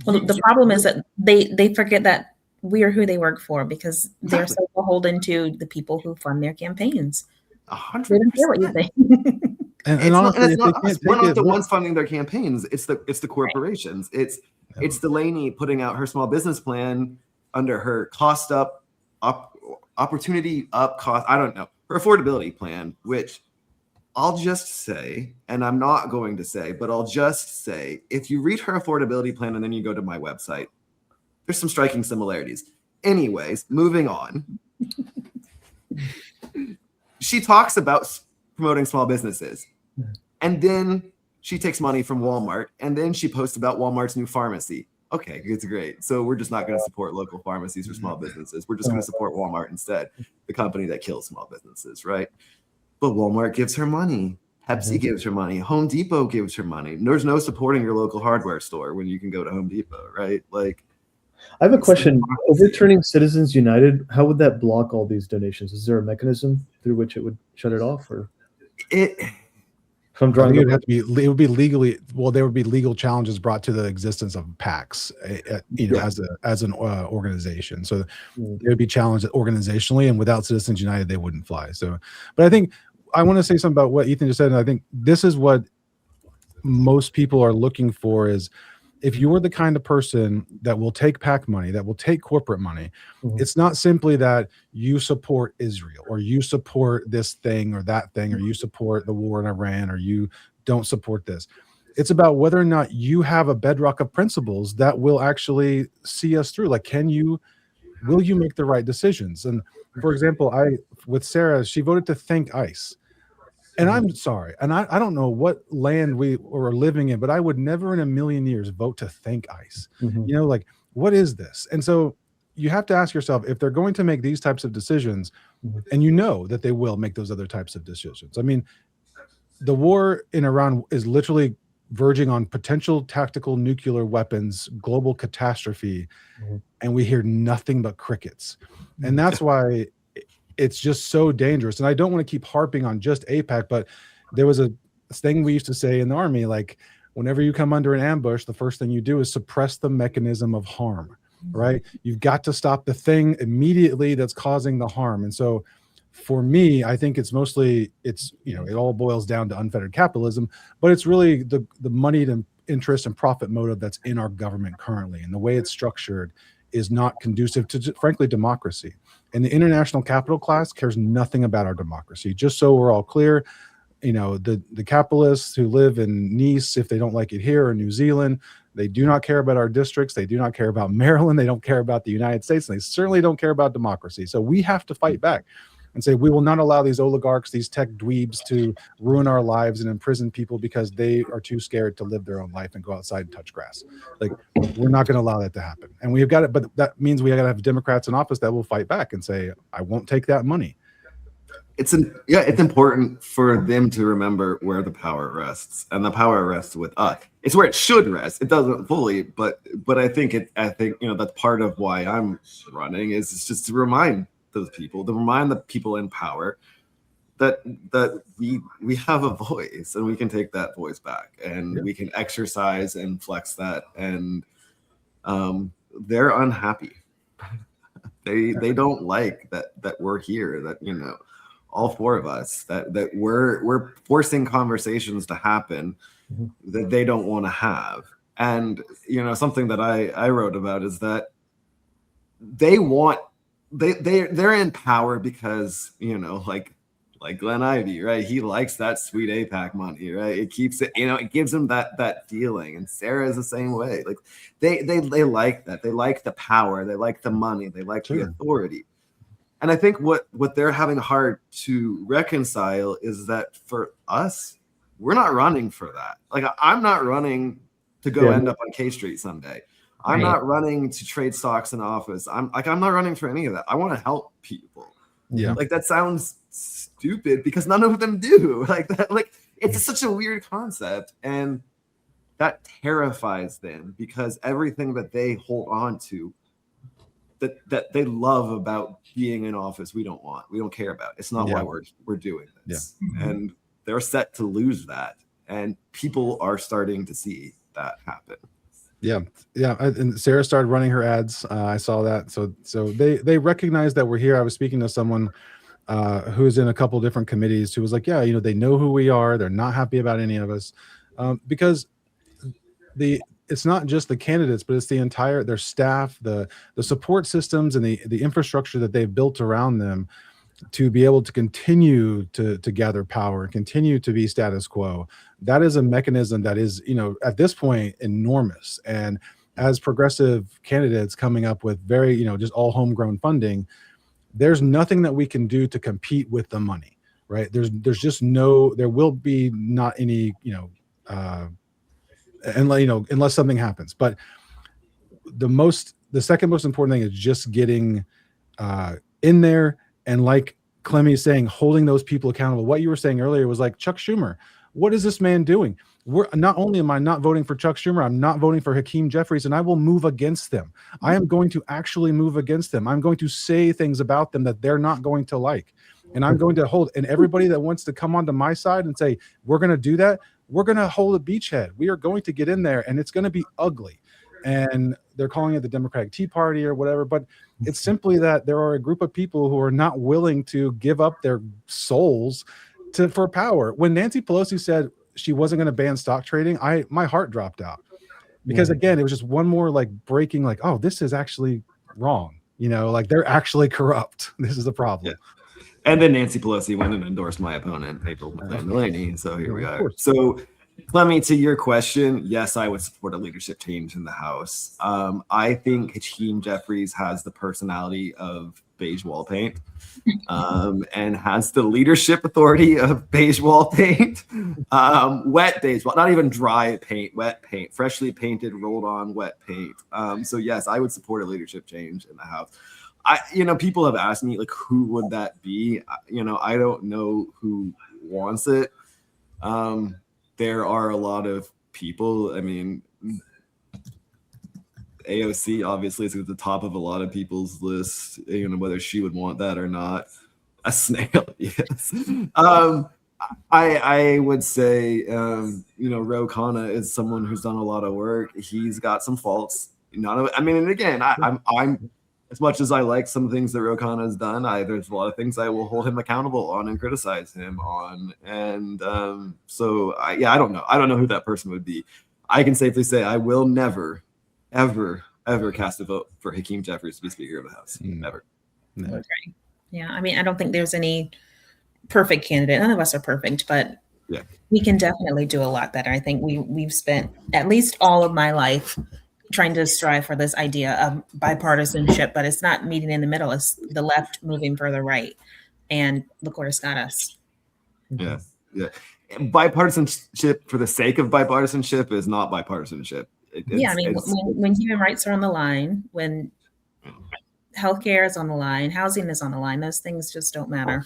[SPEAKER 4] The problem is that they forget that we are who they work for, because they're so beholden to the people who fund their campaigns.
[SPEAKER 1] 100%.
[SPEAKER 4] They don't care what you think.
[SPEAKER 3] and honestly,
[SPEAKER 1] we're not the ones funding their campaigns. It's the corporations. It's Delaney putting out her small business plan under her opportunity up cost. I don't know, her affordability plan, which I'll just say, and I'm not going to say, but I'll just say, if you read her affordability plan and then you go to my website, there's some striking similarities. Anyways, moving on. She talks about promoting small businesses, and then she takes money from Walmart, and then she posts about Walmart's new pharmacy. Okay, it's great. So we're just not going to support local pharmacies or small businesses. We're just going to support Walmart instead, the company that kills small businesses, right? But Walmart gives her money. Pepsi gives her money. Home Depot gives her money. There's no supporting your local hardware store when you can go to Home Depot, right? Like,
[SPEAKER 2] I have a question. Overturning Citizens United, how would that block all these donations? Is there a mechanism through which it would shut it off, or
[SPEAKER 3] from drawing? It would be legally. Well, there would be legal challenges brought to the existence of PACs, as an organization. So they would be challenged organizationally, and without Citizens United, they wouldn't fly. So, but I think I want to say something about what Ethan just said, and I think this is what most people are looking for: is if you're the kind of person that will take PAC money, that will take corporate money, it's not simply that you support Israel or you support this thing or that thing, or you support the war in Iran, or you don't support this. It's about whether or not you have a bedrock of principles that will actually see us through. Like, will you make the right decisions? And for example, with Sarah, she voted to thank ICE. And I'm sorry, and I don't know what land we were living in, but I would never in a million years vote to thank ICE. Like, what is this? And so you have to ask yourself, if they're going to make these types of decisions, and you know that they will make those other types of decisions. I mean, the war in Iran is literally verging on potential tactical nuclear weapons, global catastrophe, and we hear nothing but crickets. And that's why it's just so dangerous. And I don't want to keep harping on just AIPAC, but there was a thing we used to say in the Army, like, whenever you come under an ambush, the first thing you do is suppress the mechanism of harm, right? You've got to stop the thing immediately that's causing the harm. And so for me, I think it's mostly, it all boils down to unfettered capitalism, but it's really the moneyed interest and profit motive that's in our government currently. And the way it's structured is not conducive to, frankly, democracy. And the international capital class cares nothing about our democracy. Just so we're all clear, the capitalists who live in Nice, if they don't like it here, or New Zealand, they do not care about our districts. They do not care about Maryland. They don't care about the United States. And they certainly don't care about democracy. So we have to fight back and say, we will not allow these oligarchs, these tech dweebs, to ruin our lives and imprison people because they are too scared to live their own life and go outside and touch grass. Like, we're not going to allow that to happen. And we've got it, but that means we got to have Democrats in office that will fight back and say, I won't take that money.
[SPEAKER 1] It's important for them to remember where the power rests, and the power rests with us. It's where it should rest. It doesn't fully, but I think that's part of why I'm running, is it's just to remind those people, to remind the people in power that we have a voice, and we can take that voice back, and we can exercise and flex that. And they're unhappy. They don't like that we're here, that all four of us, that we're forcing conversations to happen that they don't want to have. And something that I wrote about is that they're in power because like Glenn Ivey, right? He likes that sweet AIPAC money, right? It keeps it, it gives him that feeling. And Sarah is the same way. Like they like that. They like the power. They like the money. They like the authority. And I think what they're having hard to reconcile is that for us, we're not running for that. Like, I'm not running to go end up on K Street someday. I'm not running to trade stocks in office. I'm not running for any of that. I want to help people.
[SPEAKER 3] Yeah.
[SPEAKER 1] Like, that sounds stupid because none of them do. Like that. Like, it's such a weird concept, and that terrifies them because everything that they hold on to that they love about being in office we don't care about. It's not why we're doing this. And they're set to lose that, and people are starting to see that happen.
[SPEAKER 3] And Sarah started running her ads. I saw that. So they recognize that we're here. I was speaking to someone who's in a couple different committees who was like, yeah, they know who we are. They're not happy about any of us, because it's not just the candidates, but it's their staff, the support systems, and the infrastructure that they've built around them to be able to continue to gather power, continue to be status quo. That is a mechanism that is, at this point, enormous. And as progressive candidates coming up with very, just all homegrown funding, there's nothing that we can do to compete with the money, right? There will be not any, unless something happens. But the second most important thing is just getting in there, and like Clemmy's saying, holding those people accountable. What you were saying earlier was like, Chuck Schumer, what is this man doing? Not only am I not voting for Chuck Schumer, I'm not voting for Hakeem Jeffries, and I will move against them. I am going to actually move against them. I'm going to say things about them that they're not going to like. And I'm going to hold, and everybody that wants to come onto my side and say, we're going to do that, we're going to hold a beachhead. We are going to get in there, and it's going to be ugly. And they're calling it the Democratic Tea Party or whatever, but it's simply that there are a group of people who are not willing to give up their souls for power. When Nancy Pelosi said she wasn't going to ban stock trading, my heart dropped out, because again, it was just one more like breaking, like, oh, this is actually wrong. Like they're actually corrupt. This is the problem.
[SPEAKER 1] Yeah. And then Nancy Pelosi went and endorsed my opponent, April Delaney. So here we are. So Clemmy, to your question, yes, I would support a leadership change in the House. I think Hakeem Jeffries has the personality of beige wall paint, and has the leadership authority of beige wall paint. Wet beige wall, not even dry paint, wet paint, freshly painted, rolled on wet paint. So yes, I would support a leadership change in the House. People have asked me, like, who would that be? I don't know who wants it. There are a lot of people. I mean, AOC obviously is at the top of a lot of people's list, whether she would want that or not. A snail, yes. I would say, Ro Khanna is someone who's done a lot of work. He's got some faults. And again, I'm as much as I like some things that Ro Khanna has done, there's a lot of things I will hold him accountable on and criticize him on. And I don't know. I don't know who that person would be. I can safely say I will never, ever, ever cast a vote for Hakeem Jeffries to be Speaker of the House. Never.
[SPEAKER 3] No.
[SPEAKER 4] Okay. Yeah. I mean, I don't think there's any perfect candidate. None of us are perfect, but we can definitely do a lot better. I think we've spent at least all of my life trying to strive for this idea of bipartisanship, but it's not meeting in the middle. It's the left moving further right. And look where it's got us.
[SPEAKER 1] Yeah. Bipartisanship for the sake of bipartisanship is not bipartisanship. When human rights are on the line, when healthcare is on the line, housing is on the line, those things just don't matter.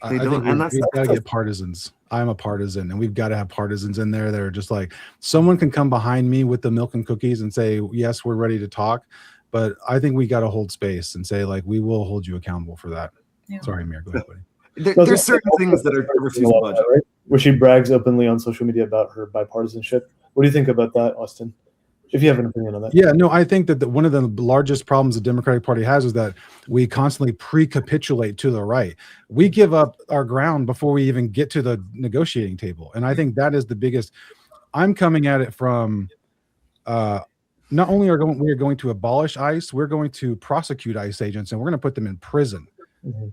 [SPEAKER 3] I think we've got to get partisans. I'm a partisan, and we've got to have partisans in there that are just like, someone can come behind me with the milk and cookies and say, yes, we're ready to talk. But I think we got to hold space and say, like, we will hold you accountable for that. Yeah. Sorry, Amir, go ahead, buddy.
[SPEAKER 1] There's certain things that are refused budget.
[SPEAKER 2] Right? Where she brags openly on social media about her bipartisanship. What do you think about that, Austin? If you have an opinion on that.
[SPEAKER 3] Yeah, no, I think that one of the largest problems the Democratic Party has is that we constantly pre-capitulate to the right. We give up our ground before we even get to the negotiating table. And I think that is the biggest. I'm coming at it from not only are we going to abolish ICE, we're going to prosecute ICE agents, and we're going to put them in prison. Mm-hmm.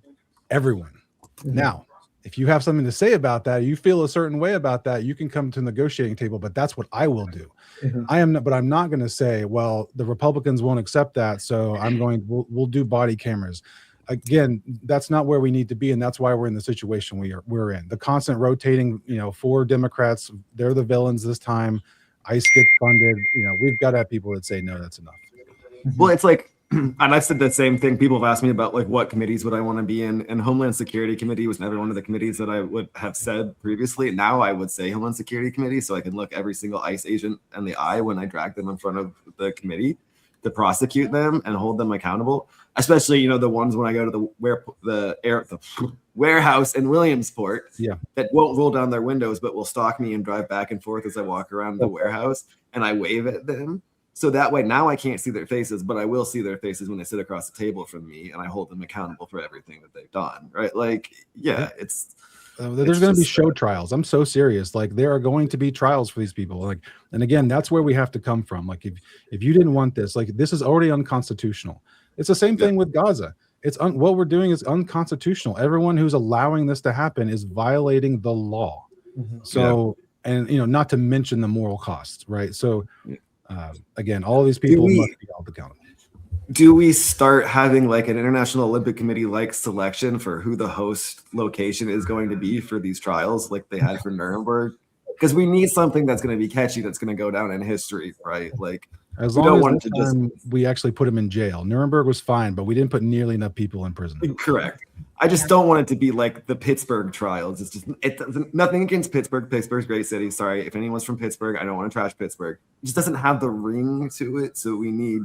[SPEAKER 3] Everyone. Mm-hmm. Now, if you have something to say about that, you feel a certain way about that, you can come to the negotiating table, but that's what I will do. Mm-hmm. I'm not going to say, well, the Republicans won't accept that, so we'll do body cameras. Again, that's not where we need to be, and that's why we're in the situation we're in. The constant rotating, for Democrats, they're the villains this time. ICE gets funded. We've got to have people that say, no, that's enough.
[SPEAKER 1] Well, it's like, and I've said the same thing. People have asked me about, like, what committees would I want to be in, and Homeland Security Committee was never one of the committees that I would have said previously. Now I would say Homeland Security Committee, so I can look every single ICE agent in the eye when I drag them in front of the committee. to prosecute them and hold them accountable. Especially, the ones when I go to the warehouse in Williamsport that won't roll down their windows, but will stalk me and drive back and forth as I walk around the warehouse, and I wave at them. So that way now I can't see their faces, but I will see their faces when they sit across the table from me, and I hold them accountable for everything that they've done. Right? Like, it's.
[SPEAKER 3] There's going to be show trials. I'm so serious. Like, there are going to be trials for these people. Like, and again, that's where we have to come from. Like, if you didn't want this, like, this is already unconstitutional. It's the same thing with Gaza. What we're doing is unconstitutional. Everyone who's allowing this to happen is violating the law. So, and not to mention the moral costs, right? So, again, all of these people must be held accountable.
[SPEAKER 1] Do we start having like an International Olympic Committee like selection for who the host location is going to be for these trials, like they had for Nuremberg? Because we need something that's going to be catchy, that's going to go down in history, right? Like,
[SPEAKER 3] as long as we actually put him in jail. Nuremberg was fine, but we didn't put nearly enough people in prison.
[SPEAKER 1] Correct. I just don't want it to be like the Pittsburgh trials. It's just nothing against Pittsburgh. Pittsburgh's a great city. Sorry if anyone's from Pittsburgh. I don't want to trash Pittsburgh. It just doesn't have the ring to it, so we need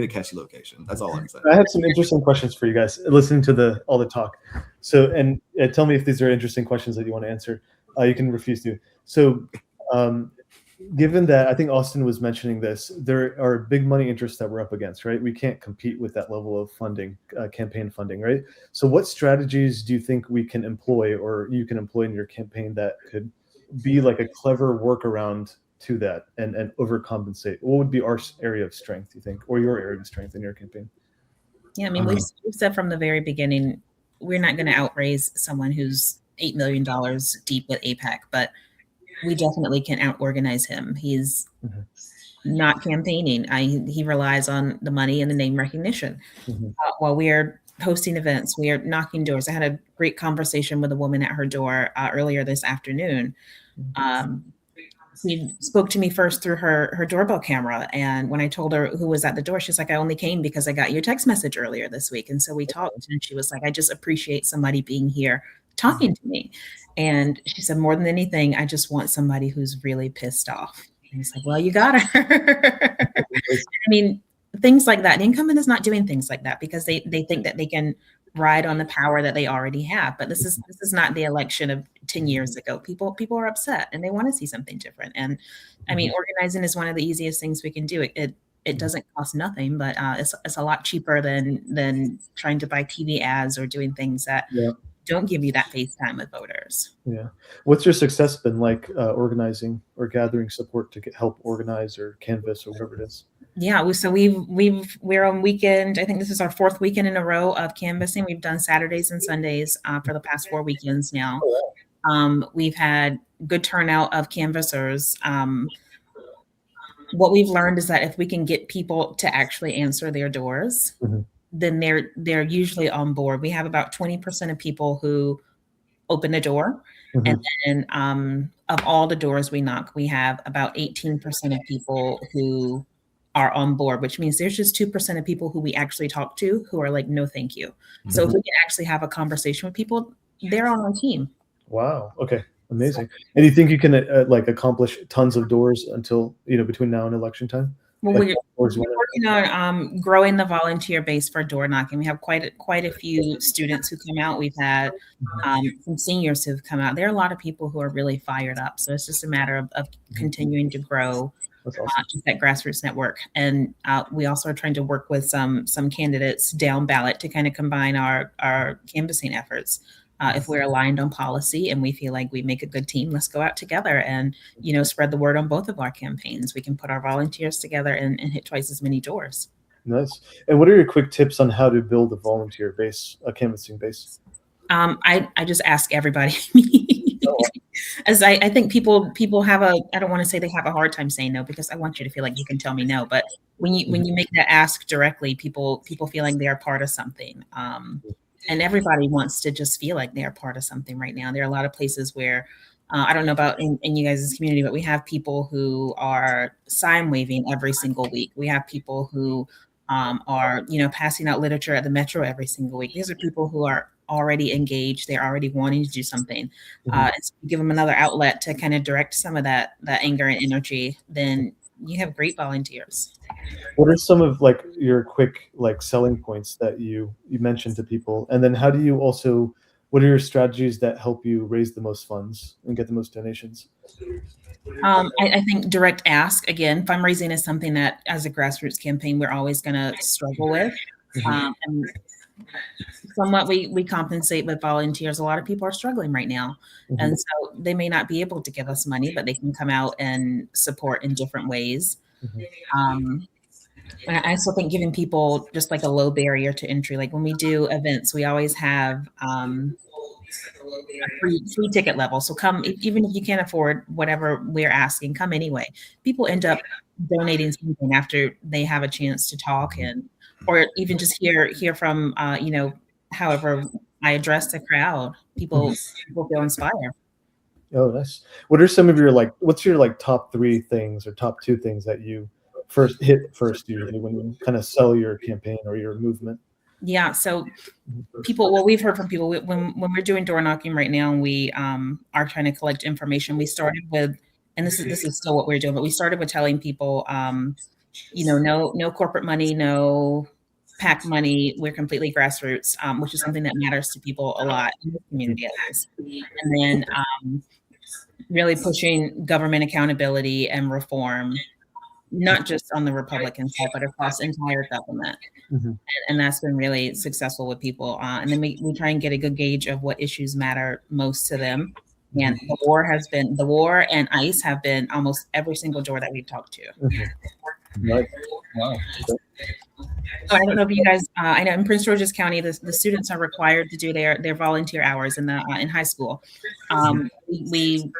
[SPEAKER 1] a catchy location. That's all I'm saying.
[SPEAKER 2] I have some interesting questions for you guys, listening to all the talk. So, and tell me if these are interesting questions that you want to answer. You can refuse to. So, given that, I think Austin was mentioning this, there are big money interests that we're up against, right? We can't compete with that level of funding, campaign funding, right? So what strategies do you think we can employ, or you can employ in your campaign, that could be like a clever workaround to that and overcompensate? What would be our area of strength, you think, or your area of strength in your campaign?
[SPEAKER 4] Yeah, I mean, we've said from the very beginning, we're not going to outraise someone who's $8 million deep with AIPAC, but we definitely can out-organize him. He's not campaigning. He relies on the money and the name recognition. While we're hosting events, we are knocking doors. I had a great conversation with a woman at her door earlier this afternoon. She spoke to me first through her doorbell camera. And when I told her who was at the door, she's like, I only came because I got your text message earlier this week. And so we talked, and she was like, I just appreciate somebody being here talking to me. And she said, more than anything, I just want somebody who's really pissed off. And he's like, well, you got her. I mean, things like that. The incumbent is not doing things like that because they think that they can ride on the power that they already have. But this is not the election of 10 years ago. People are upset and they want to see something different. And I mean, organizing is one of the easiest things we can do. It doesn't cost nothing, but it's a lot cheaper than trying to buy TV ads or doing things that don't give you that face time with voters. Yeah.
[SPEAKER 2] What's your success been like organizing or gathering support to help organize or canvas or whatever it is?
[SPEAKER 4] Yeah, so we're on weekend. I think this is our fourth weekend in a row of canvassing. We've done Saturdays and Sundays for the past 4 weekends now. We've had good turnout of canvassers. What we've learned is that if we can get people to actually answer their doors, then they're usually on board. We have about 20% of people who open the door. And then of all the doors we knock, we have about 18% of people who are on board, which means there's just 2% of people who we actually talk to who are like, no, thank you. So if we can actually have a conversation with people, they're on our team.
[SPEAKER 2] Wow. Okay. Amazing. And you think you can accomplish tons of doors until, between now and election time?
[SPEAKER 4] Well, we're working on growing the volunteer base for door knocking. We have quite a few students who come out. We've had some seniors who've come out. There are a lot of people who are really fired up. So it's just a matter of continuing to grow just that grassroots network. And we also are trying to work with some candidates down ballot to kind of combine our canvassing efforts. If we're aligned on policy and we feel like we make a good team, let's go out together and, spread the word on both of our campaigns. We can put our volunteers together and hit twice as many doors.
[SPEAKER 2] Nice. And what are your quick tips on how to build a volunteer base, a canvassing base?
[SPEAKER 4] I just ask everybody. As I think people have I don't want to say they have a hard time saying no, because I want you to feel like you can tell me no. But when you make that ask directly, people feel like they are part of something. And everybody wants to just feel like they're part of something right now. There are a lot of places where, I don't know about in you guys' community, but we have people who are sign waving every single week. We have people who are, passing out literature at the Metro every single week. These are people who are already engaged. They're already wanting to do something. And so you give them another outlet to kind of direct some of that anger and energy, then you have great volunteers.
[SPEAKER 2] What are some of like your quick like selling points that you mentioned to people? And then how do you also, what are your strategies that help you raise the most funds and get the most donations?
[SPEAKER 4] I think direct ask, again, fundraising is something that as a grassroots campaign, we're always going to struggle with. And somewhat we compensate with volunteers. A lot of people are struggling right now. And so they may not be able to give us money, but they can come out and support in different ways. And I still think giving people just like a low barrier to entry, like when we do events, we always have a free ticket level. So come, even if you can't afford whatever we're asking, come anyway. People end up donating something after they have a chance to talk and, or even just hear from, you know, however I address the crowd, people feel inspired.
[SPEAKER 2] Oh, nice. What are some of your like, what's your like top 3 things or top 2 things that you hit first usually when you kind of sell your campaign or your movement?
[SPEAKER 4] Yeah. So people, well, we've heard from people when we're doing door knocking right now, and we are trying to collect information. We started with, and this is still what we're doing, but we started with telling people, you know, no corporate money, no PAC money. We're completely grassroots, which is something that matters to people a lot in the community at least. And then really pushing government accountability and reform, not just on the Republican side, but across entire government. And that's been really successful with people. And then we try and get a good gauge of what issues matter most to them. And the war and ICE have been almost every single door that we've talked to.
[SPEAKER 2] Right. Wow.
[SPEAKER 4] So I don't know if you guys, I know in Prince George's County, the students are required to do their volunteer hours in high school. We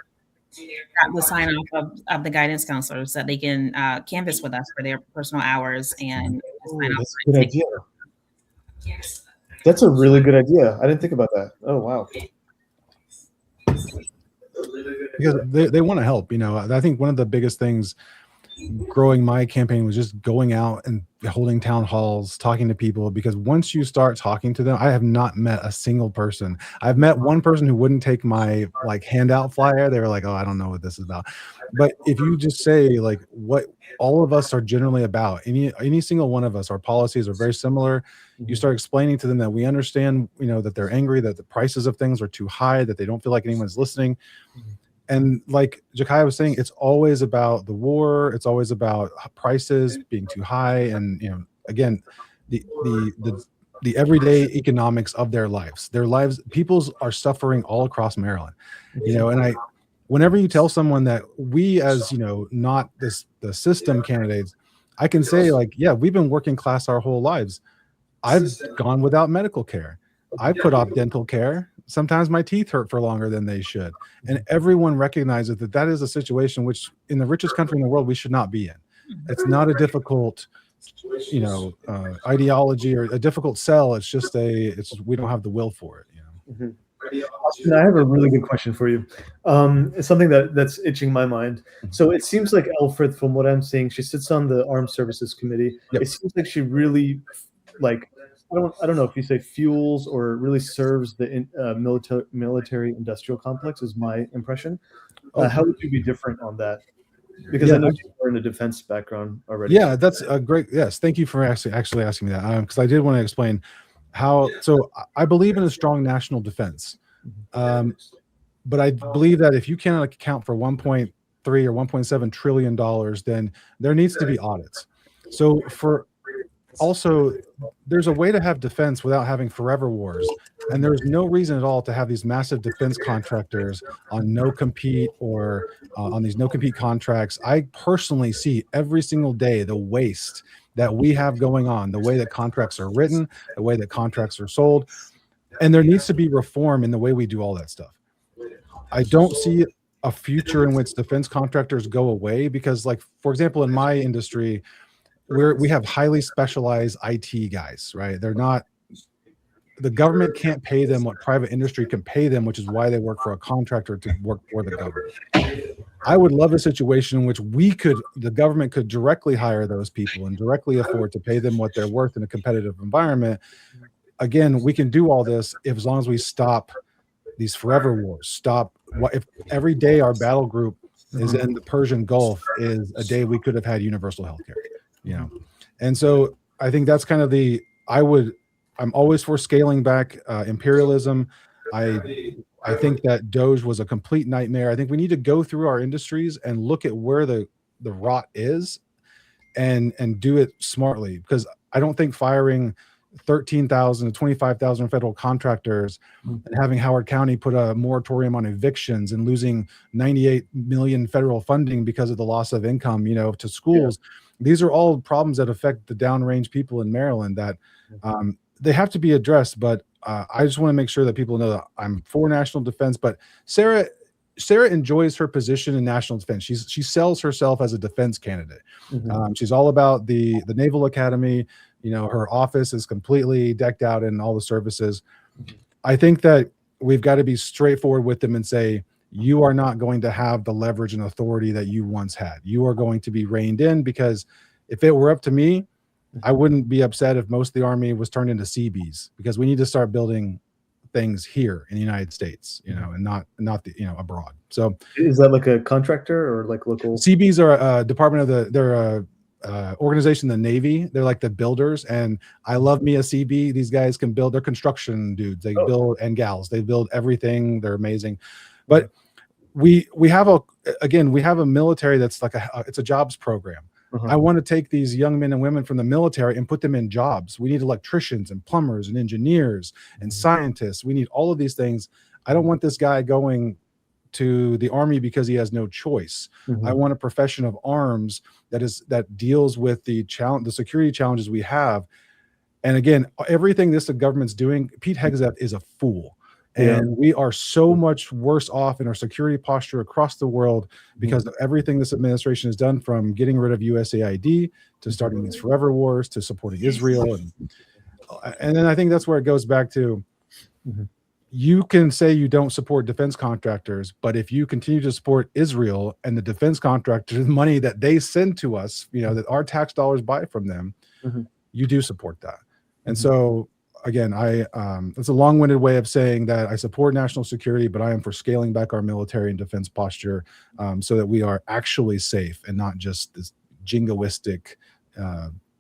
[SPEAKER 4] got the sign off of the guidance counselors that they can canvass with us for their personal hours and sign off.
[SPEAKER 2] That's a good idea. That's a really good idea. I didn't think about that. Oh, wow.
[SPEAKER 3] Because they want to help. You know, I think one of the biggest things growing my campaign was just going out and holding town halls, talking to people, because once you start talking to them, I have not met a single person. I've met one person who wouldn't take my like handout flyer. They were like, oh, I don't know what this is about. But if you just say like what all of us are generally about, any single one of us, our policies are very similar. You start explaining to them that we understand, you know, that they're angry, that the prices of things are too high, that they don't feel like anyone's listening. And like Jakeya was saying, it's always about the war. It's always about prices being too high. And, you know, again, the everyday economics of their lives, people's are suffering all across Maryland, you know, and whenever you tell someone that we, as, you know, not the system candidates, I can say like, yeah, we've been working class our whole lives. I've gone without medical care. I put off dental care. Sometimes my teeth hurt for longer than they should. And everyone recognizes that that is a situation which in the richest country in the world, we should not be in. It's not a difficult, you know, ideology or a difficult sell. It's just we don't have the will for it, you know?
[SPEAKER 2] Austin, I have a really good question for you. It's something that's itching my mind. So it seems like Elfrith, from what I'm seeing, she sits on the Armed Services Committee. Yep. It seems like she really, like, I don't know if you say fuels or really serves the military industrial complex is my impression. How would you be different on that? Because I know you're in a defense background already. Yeah,
[SPEAKER 3] that's a great, yes. Thank you for actually asking me that, because I did want to explain how, so I believe in a strong national defense. But I believe that if you cannot account for 1.3 or 1.7 trillion dollars, then there needs to be audits. So also, there's a way to have defense without having forever wars. And there's no reason at all to have these massive defense contractors on no compete or on these no compete contracts. I personally see every single day the waste that we have going on, the way that contracts are written, the way that contracts are sold. And there needs to be reform in the way we do all that stuff. I don't see a future in which defense contractors go away because, like, for example, in my industry, we have highly specialized IT guys, right? They're not, the government can't pay them what private industry can pay them, which is why they work for a contractor to work for the government. I would love a situation in which the government could directly hire those people and directly afford to pay them what they're worth in a competitive environment. Again, we can do all this as long as we stop these forever wars. If every day our battle group is in the Persian Gulf is a day we could have had universal healthcare, you know. And so I think that's kind of I'm always for scaling back imperialism. I think that Doge was a complete nightmare. I think we need to go through our industries and look at where the rot is and do it smartly, because I don't think firing 13,000 to 25,000 federal contractors and having Howard County put a moratorium on evictions and losing 98 million federal funding because of the loss of income, you know, to schools. These are all problems that affect the downrange people in Maryland that they have to be addressed. But I just want to make sure that people know that I'm for national defense. But Sarah enjoys her position in national defense. She sells herself as a defense candidate. She's all about the Naval Academy. You know, her office is completely decked out in all the services. I think that we've got to be straightforward with them and say, you are not going to have the leverage and authority that you once had. You are going to be reined in, because if it were up to me, I wouldn't be upset if most of the Army was turned into CBs, because we need to start building things here in the United States, you know, and not the, you know, abroad. So
[SPEAKER 2] is that like a contractor or like local?
[SPEAKER 3] CBs are a department of they're a organization in the Navy. They're like the builders, and I love me a CB. These guys can build. They're construction dudes. They build, and gals. They build everything. They're amazing. But we have a military that's like it's a jobs program. I want to take these young men and women from the military and put them in jobs. We need electricians and plumbers and engineers and scientists. We need all of these things. I don't want this guy going to the Army because he has no choice. I want a profession of arms that deals with the security challenges we have. And again, everything the government's doing, Pete Hegseth is a fool. And we are so much worse off in our security posture across the world because of everything this administration has done, from getting rid of USAID to starting these forever wars to supporting Israel. And then I think that's where it goes back to, you can say you don't support defense contractors, but if you continue to support Israel and the defense contractors, the money that they send to us, you know, that our tax dollars buy from them, you do support that. And so again, it's a long-winded way of saying that I support national security, but I am for scaling back our military and defense posture so that we are actually safe and not just this jingoistic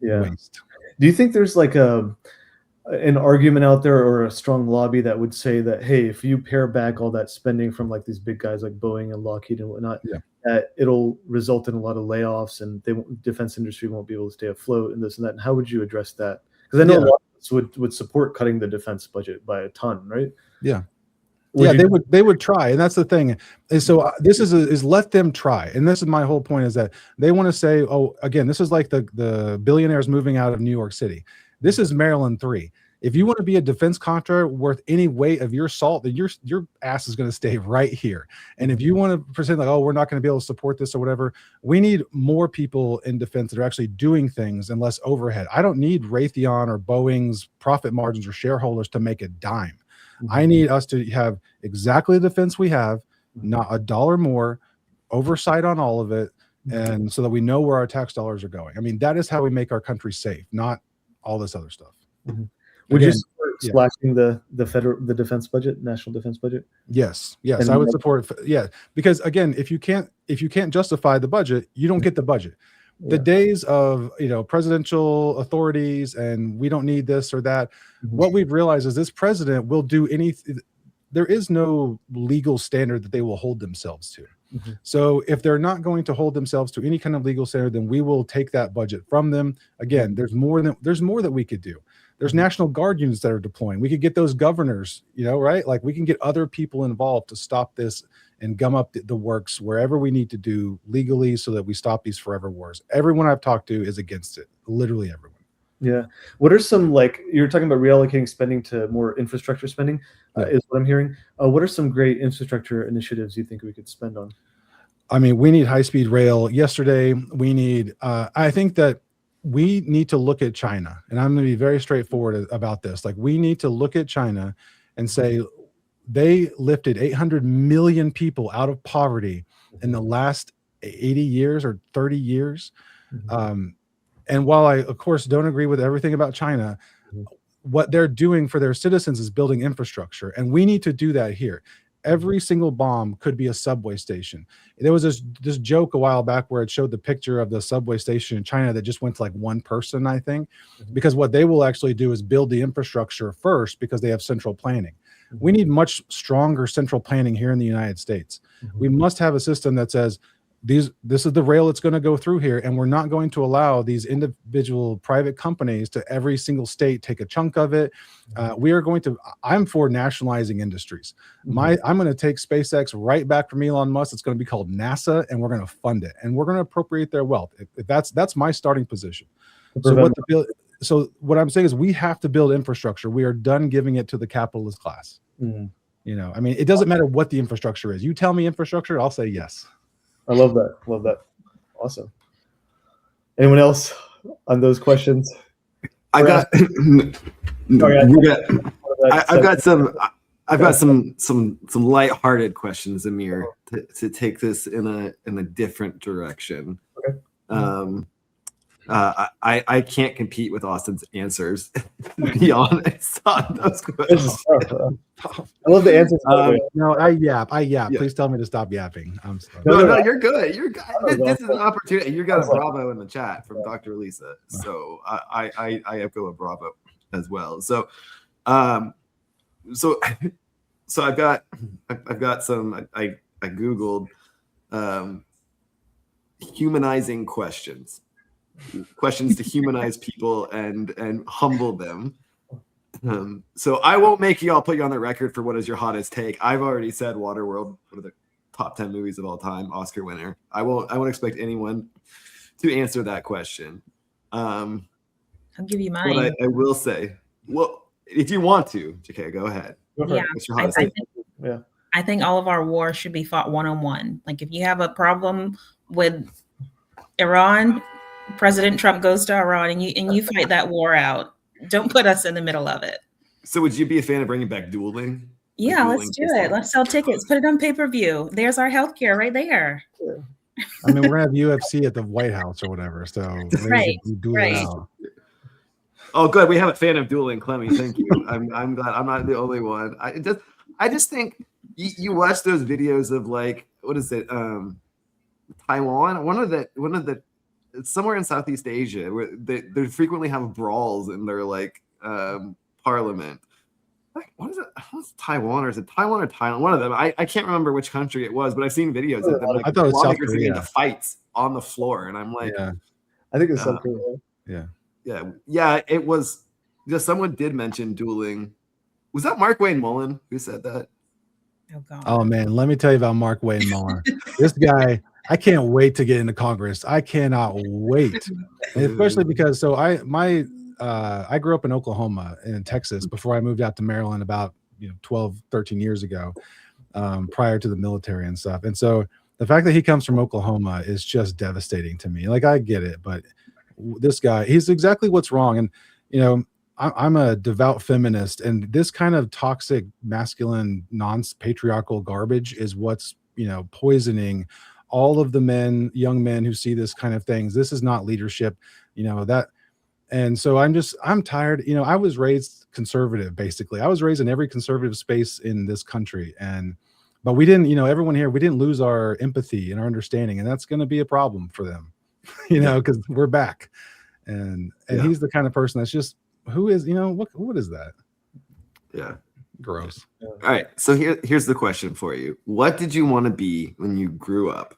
[SPEAKER 3] waste.
[SPEAKER 2] Do you think there's like an argument out there or a strong lobby that would say that, hey, if you pare back all that spending from like these big guys like Boeing and Lockheed and whatnot, that it'll result in a lot of layoffs and defense industry won't be able to stay afloat and this and that? And how would you address that? Because I know a lot would support cutting the defense budget by a ton, right? They would try, and that's the thing. And so this is let them try, and this is my whole point, is that they want to say, oh, again, this is like the billionaires moving out of New York City. This is Maryland 3. If you want to be a defense contractor worth any weight of your salt, then your ass is going to stay right here. And if you want to pretend like, oh, we're not going to be able to support this or whatever, we need more people in defense that are actually doing things and less overhead. I don't need Raytheon or Boeing's profit margins or shareholders to make a dime. I need us to have exactly the defense we have, not a dollar more, oversight on all of it, and so that we know where our tax dollars are going. I mean, that is how we make our country safe, not all this other stuff. Would you support slashing the defense budget, national defense budget?
[SPEAKER 3] Yes, I would support. Because again, if you can't justify the budget, you don't get the budget. The days of presidential authorities and we don't need this or that. What we've realized is this president will do anything. There is no legal standard that they will hold themselves to. So if they're not going to hold themselves to any kind of legal standard, then we will take that budget from them. Again, there's more that we could do. There's National Guard units that are deploying. We could get those governors, right? Like we can get other people involved to stop this and gum up the works wherever we need to do legally so that we stop these forever wars. Everyone I've talked to is against it. Literally everyone. Yeah.
[SPEAKER 2] What are some, like, you're talking about reallocating spending to more infrastructure spending, is what I'm hearing. What are some great infrastructure initiatives you think we could spend on?
[SPEAKER 3] I mean, we need high-speed rail yesterday. We need, I think that we need to look at China, and I'm going to be very straightforward about this. Like, we need to look at China and say they lifted 800 million people out of poverty in the last 80 years or 30 years. And while I, of course, don't agree with everything about China, what they're doing for their citizens is building infrastructure, and we need to do that here. Every single bomb could be a subway station. There was this joke a while back where it showed the picture of the subway station in China that just went to like one person, I think, because what they will actually do is build the infrastructure first because they have central planning. We need much stronger central planning here in the United States. We must have a system that says, this is the rail it's going to go through here, and we're not going to allow these individual private companies to every single state take a chunk of it. We are going to, I'm for nationalizing industries. I'm going to take SpaceX right back from Elon Musk. It's going to be called NASA, and we're going to fund it, and we're going to appropriate their wealth. If that's my starting position. So what I'm saying is we have to build infrastructure. We are done giving it to the capitalist class. You know, I mean, it doesn't matter what the infrastructure is. You tell me infrastructure, I'll say yes.
[SPEAKER 2] I love that. Love that. Awesome. Anyone else on those questions?
[SPEAKER 1] I've got some lighthearted questions, Amir, to take this in a different direction.
[SPEAKER 2] Okay.
[SPEAKER 1] I can't compete with Austin's answers. To be honest on those questions.
[SPEAKER 2] I love the answers.
[SPEAKER 3] No, I yap.
[SPEAKER 1] Yeah.
[SPEAKER 3] Please tell me to stop yapping. I'm sorry.
[SPEAKER 1] No, you're good. You're good. This is an opportunity. You got a bravo in the chat from Dr. Lisa. So I echo a bravo as well. So I've got some. I googled humanizing questions to humanize people and humble them. So I won't make y'all put you on the record for what is your hottest take. I've already said Waterworld, one of the top 10 movies of all time, Oscar winner. I won't expect anyone to answer that question.
[SPEAKER 4] I'll give you mine.
[SPEAKER 1] But I will say, well, if you want to, Jakeya, go ahead.
[SPEAKER 4] Yeah, I think all of our wars should be fought one-on-one. Like if you have a problem with Iran, President Trump goes to Iran and you fight that war out. Don't put us in the middle of it.
[SPEAKER 1] So would you be a fan of bringing back dueling?
[SPEAKER 4] Yeah, let's do it. Let's sell tickets. Put it on pay-per-view. There's our healthcare right there.
[SPEAKER 3] I mean, we're gonna have UFC at the White House or whatever. So
[SPEAKER 4] right.
[SPEAKER 1] Oh, good. We have a fan of dueling, Clemmy. Thank you. I'm glad I'm not the only one. I just think you watch those videos of like, what is it? Taiwan. One of the somewhere in Southeast Asia where they frequently have brawls in their like parliament. Like, what is it? What's Taiwan, or is it Taiwan or Thailand? One of them. I can't remember which country it was, but I've seen videos of them. Like,
[SPEAKER 3] I thought it was South Korea.
[SPEAKER 1] Into fights on the floor, and I'm like,
[SPEAKER 3] yeah.
[SPEAKER 2] I think it's South Korea.
[SPEAKER 1] Yeah. It was just someone did mention dueling. Was that Mark Wayne Mullen who said that?
[SPEAKER 3] Oh, God. Oh man, let me tell you about Mark Wayne Mullen. This guy. I can't wait to get into Congress. I cannot wait, and especially because I grew up in Oklahoma and in Texas before I moved out to Maryland about 12, 13 years ago, prior to the military and stuff. And so the fact that he comes from Oklahoma is just devastating to me. Like I get it, but this guy, he's exactly what's wrong. And I'm a devout feminist, and this kind of toxic, masculine, non-patriarchal garbage is what's poisoning all of the young men who see this kind of things. This is not leadership, and so I'm tired. I was raised conservative, basically. I was raised in every conservative space in this country, but we didn't, everyone here, we didn't lose our empathy and our understanding, and that's going to be a problem for them, because we're back, and he's the kind of person that's just, who is, what is that?
[SPEAKER 1] Yeah.
[SPEAKER 3] Gross.
[SPEAKER 1] All right. So here's the question for you. What did you want to be when you grew up?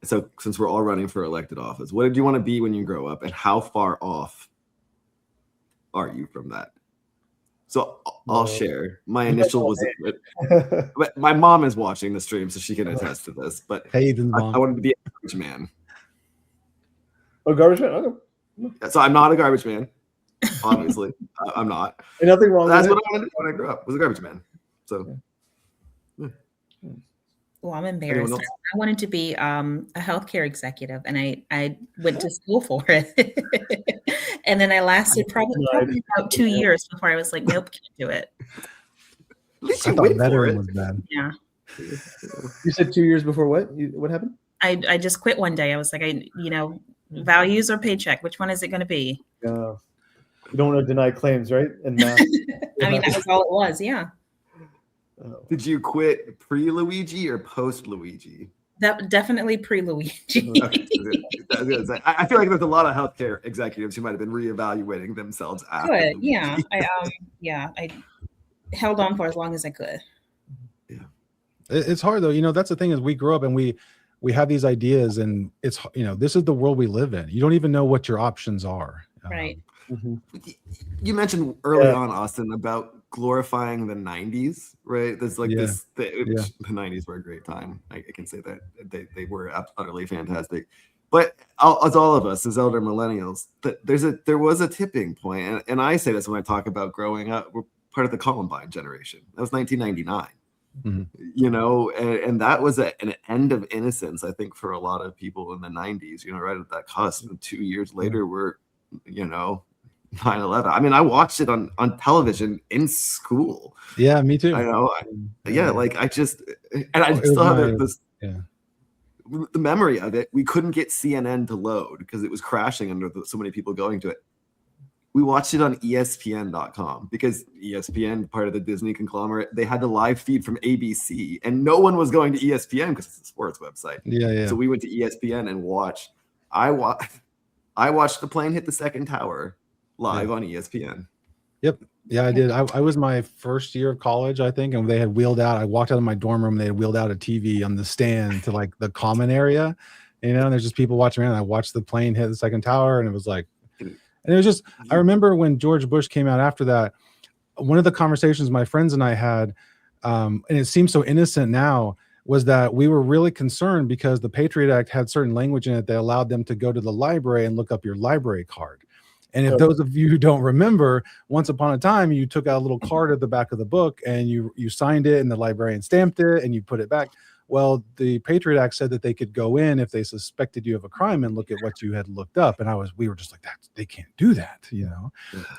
[SPEAKER 1] So since we're all running for elected office, what did you want to be when you grow up, and how far off are you from that? So I'll share. My initial was, my mom is watching the stream, so she can attest to this, but I wanted to be a garbage man.
[SPEAKER 2] A garbage man? Okay.
[SPEAKER 1] So I'm not a garbage man. Obviously, I'm not.
[SPEAKER 2] Ain't nothing wrong.
[SPEAKER 1] That's
[SPEAKER 2] with
[SPEAKER 1] what I wanted to do when I grew up. Was a garbage man. So,
[SPEAKER 4] well, I'm embarrassed. I wanted to be a healthcare executive, and I went to school for it. And then I lasted probably about 2 years before I was like, nope, can't do it.
[SPEAKER 1] At least
[SPEAKER 3] I thought veteran was bad.
[SPEAKER 4] Yeah.
[SPEAKER 2] You said 2 years before what? What happened?
[SPEAKER 4] I just quit one day. I was like, values or paycheck, which one is it going to be?
[SPEAKER 2] You don't want to deny claims, right? And
[SPEAKER 4] I mean, that was all it was. Yeah.
[SPEAKER 1] Did you quit pre-Luigi or post-Luigi?
[SPEAKER 4] That definitely pre-Luigi.
[SPEAKER 1] Okay. I feel like there's a lot of healthcare executives who might have been reevaluating themselves after
[SPEAKER 4] Good.
[SPEAKER 1] Luigi.
[SPEAKER 4] Yeah. I held on for as long as I could.
[SPEAKER 3] Yeah. It's hard though. You know, that's the thing is we grow up and we have these ideas and it's, you know, this is the world we live in. You don't even know what your options are.
[SPEAKER 4] Right.
[SPEAKER 1] You mentioned early on, Austin, about glorifying the 90s, right? There's like the 90s were a great time. I can say that they were utterly fantastic. But as all of us, as elder millennials, there was a tipping point. And I say this when I talk about growing up. We're part of the Columbine generation. That was 1999. You know, and that was an end of innocence, I think, for a lot of people in the 90s, you know, right at that cusp. And 2 years later, we're, you know, 9/11. I mean, I watched it on television in school.
[SPEAKER 3] Yeah, me too.
[SPEAKER 1] I know. Like I just, and I still have the memory of it. We couldn't get CNN to load because it was crashing under so many people going to it. We watched it on ESPN.com because ESPN, part of the Disney conglomerate, they had the live feed from ABC, and no one was going to ESPN because it's a sports website. Yeah. So we went to ESPN and watched. I watched the plane hit the second tower live on ESPN.
[SPEAKER 3] Yep. Yeah, I did. I was my first year of college, I think, and they had wheeled out. I walked out of my dorm room. They had wheeled out a TV on the stand to like the common area, you know. And there's just people watching around. I watched the plane hit the second tower, and it was like, and it was just. I remember when George Bush came out after that. One of the conversations my friends and I had, and it seems so innocent now, was that we were really concerned because the Patriot Act had certain language in it that allowed them to go to the library and look up your library card. And if those of you who don't remember, once upon a time, you took out a little card at the back of the book and you signed it and the librarian stamped it and you put it back. Well, the Patriot Act said that they could go in if they suspected you of a crime and look at what you had looked up. And we were just like, they can't do that, you know?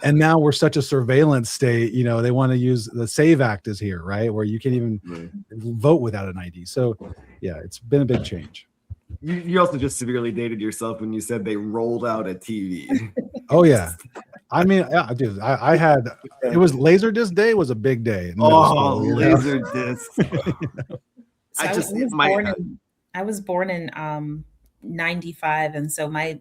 [SPEAKER 3] And now we're such a surveillance state, you know, they want to use the SAVE Act is here, right? Where you can't even vote without an ID. So yeah, it's been a big change.
[SPEAKER 1] You also just severely dated yourself when you said they rolled out a TV.
[SPEAKER 3] Oh yeah. I mean, yeah, dude, I had, it was Laserdisc day was a big day.
[SPEAKER 1] Oh, Laserdisc.
[SPEAKER 4] I was born in 95, and so my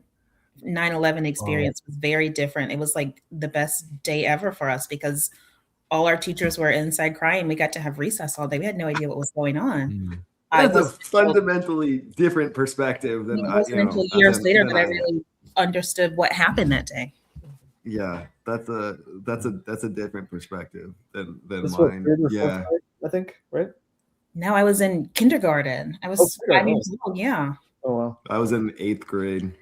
[SPEAKER 4] 9/11 experience was very different. It was like the best day ever for us because all our teachers were inside crying. We got to have recess all day. We had no idea what was going on.
[SPEAKER 1] That's a fundamentally different perspective than
[SPEAKER 4] it wasn't until years later that I really understood what happened that day.
[SPEAKER 1] Yeah, that's a different perspective than
[SPEAKER 2] That's
[SPEAKER 1] mine.
[SPEAKER 2] Yeah, I think, right?
[SPEAKER 4] No, I was in kindergarten. I was 5 years old. Yeah.
[SPEAKER 2] Oh wow.
[SPEAKER 1] I was in 8th grade.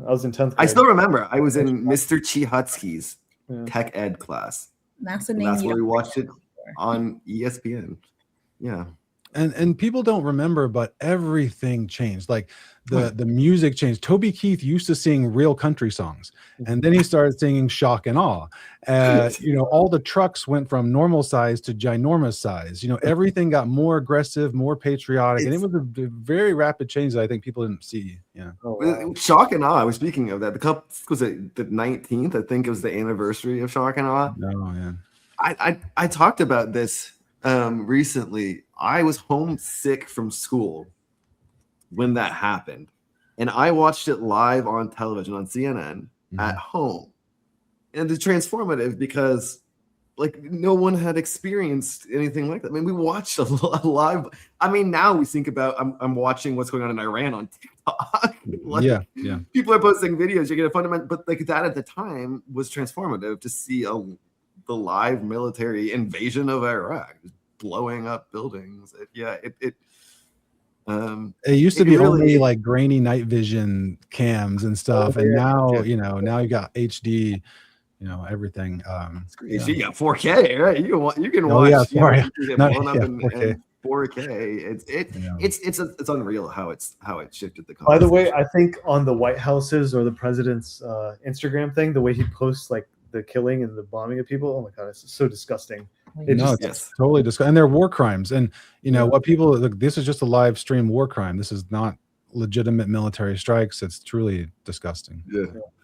[SPEAKER 2] I was in 10th grade.
[SPEAKER 1] I still remember. I was in Mr. Chihutsky's tech ed class.
[SPEAKER 4] That's the name.
[SPEAKER 1] That's where we watched it on ESPN. Yeah.
[SPEAKER 3] And people don't remember, but everything changed. Like the music changed. Toby Keith used to sing real country songs, and then he started singing shock and awe. You know, all the trucks went from normal size to ginormous size. You know, everything got more aggressive, more patriotic, and it was a very rapid change that I think people didn't see. Yeah.
[SPEAKER 1] Oh, wow. Shock and awe. I was speaking of that. Was it the 19th? I think it was the anniversary of Shock and Awe.
[SPEAKER 3] Oh yeah.
[SPEAKER 1] I talked about this recently. I was homesick from school when that happened, and I watched it live on television on CNN at home. And it's transformative because like no one had experienced anything like that. I mean, we watched a live. I mean, now we think about I'm watching what's going on in Iran on TikTok. Like,
[SPEAKER 3] yeah.
[SPEAKER 1] People are posting videos. You get a fundamental, but like that at the time was transformative to see the live military invasion of Iraq, just blowing up buildings. It
[SPEAKER 3] used to be really, only like grainy night vision cams and stuff, and now you know, now you got HD, you know, everything.
[SPEAKER 1] You got 4K, right? You can watch. 4K. It's unreal how it shifted the.
[SPEAKER 2] By the way, I think on the White House's or the president's Instagram thing, the way he posts like the killing and the bombing of people, oh my god, it's so disgusting.
[SPEAKER 3] It's totally disgusting, and they're war crimes. And you know what people look, this is just a live stream war crime. This is not legitimate military strikes. It's truly disgusting.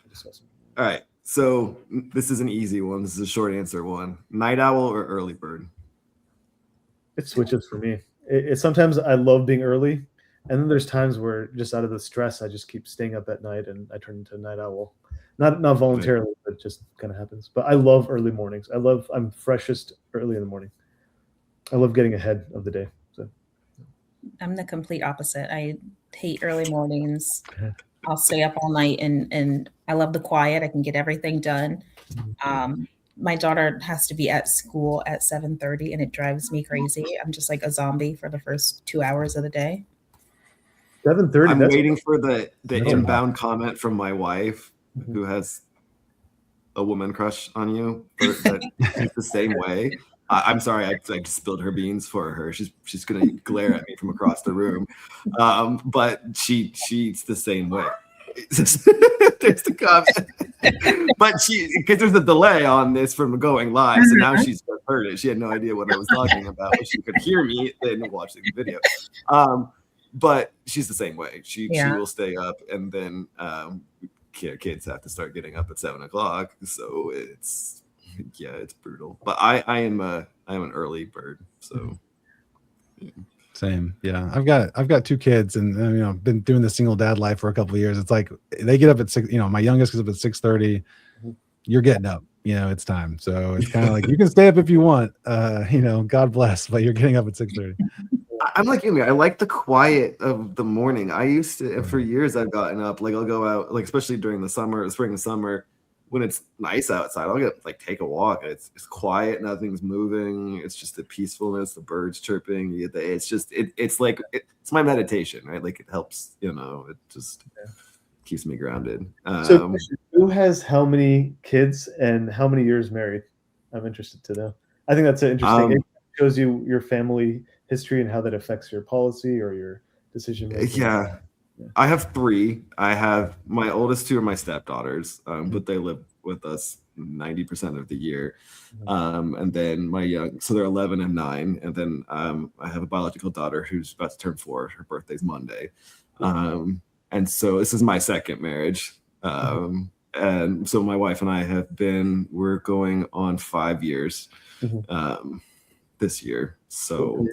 [SPEAKER 1] Disgusting. All right, so this is an easy one. This is a short answer one. Night owl or early bird?
[SPEAKER 2] It switches for me. Sometimes I love being early, and then there's times where just out of the stress, I just keep staying up at night and I turn into a night owl. Not voluntarily, but it just kind of happens. But I love early mornings. I'm freshest early in the morning. I love getting ahead of the day. So
[SPEAKER 4] I'm the complete opposite. I hate early mornings. I'll stay up all night, and I love the quiet. I can get everything done. My daughter has to be at school at 7:30, and it drives me crazy. I'm just like a zombie for the first 2 hours of the day.
[SPEAKER 2] 7:30.
[SPEAKER 1] I'm waiting for the
[SPEAKER 3] That's
[SPEAKER 1] inbound comment from my wife, who has a woman crush on you. That she's the same way. I'm sorry, I just spilled her beans for her. She's gonna glare at me from across the room, but she's the same way. There's the comment, but because there's a delay on this from going live, so now she's heard it. She had no idea what I was talking about, but she could hear me then watch the video. But she's the same way. She will stay up, and then kids have to start getting up at 7 o'clock. So it's brutal. But I am an early bird. So
[SPEAKER 3] same. Yeah. I've got 2 kids, and been doing the single dad life for a couple of years. It's like they get up at 6. My youngest gets up at 6:30. You're getting up. It's time. So it's kind of like you can stay up if you want. God bless, but you're getting up at 6:30.
[SPEAKER 1] I'm like you. I like the quiet of the morning. I used to, for years, I've gotten up. Like I'll go out, like especially during the summer, spring and summer, when it's nice outside. I'll get take a walk. It's quiet, nothing's moving. It's just the peacefulness, the birds chirping. It's just it's my meditation, right? Like it helps. It just keeps me grounded.
[SPEAKER 2] So who has how many kids and how many years married? I'm interested to know. I think that's interesting. It shows you your family history and how that affects your policy or your decision making.
[SPEAKER 1] Yeah. I have 3. I have my oldest 2 are my stepdaughters, but they live with us 90% of the year. And then my young, so they're 11 and 9. And then I have a biological daughter who's about to turn 4. Her birthday's Monday. And so this is my second marriage. And so my wife and I we're going on 5 years this year. So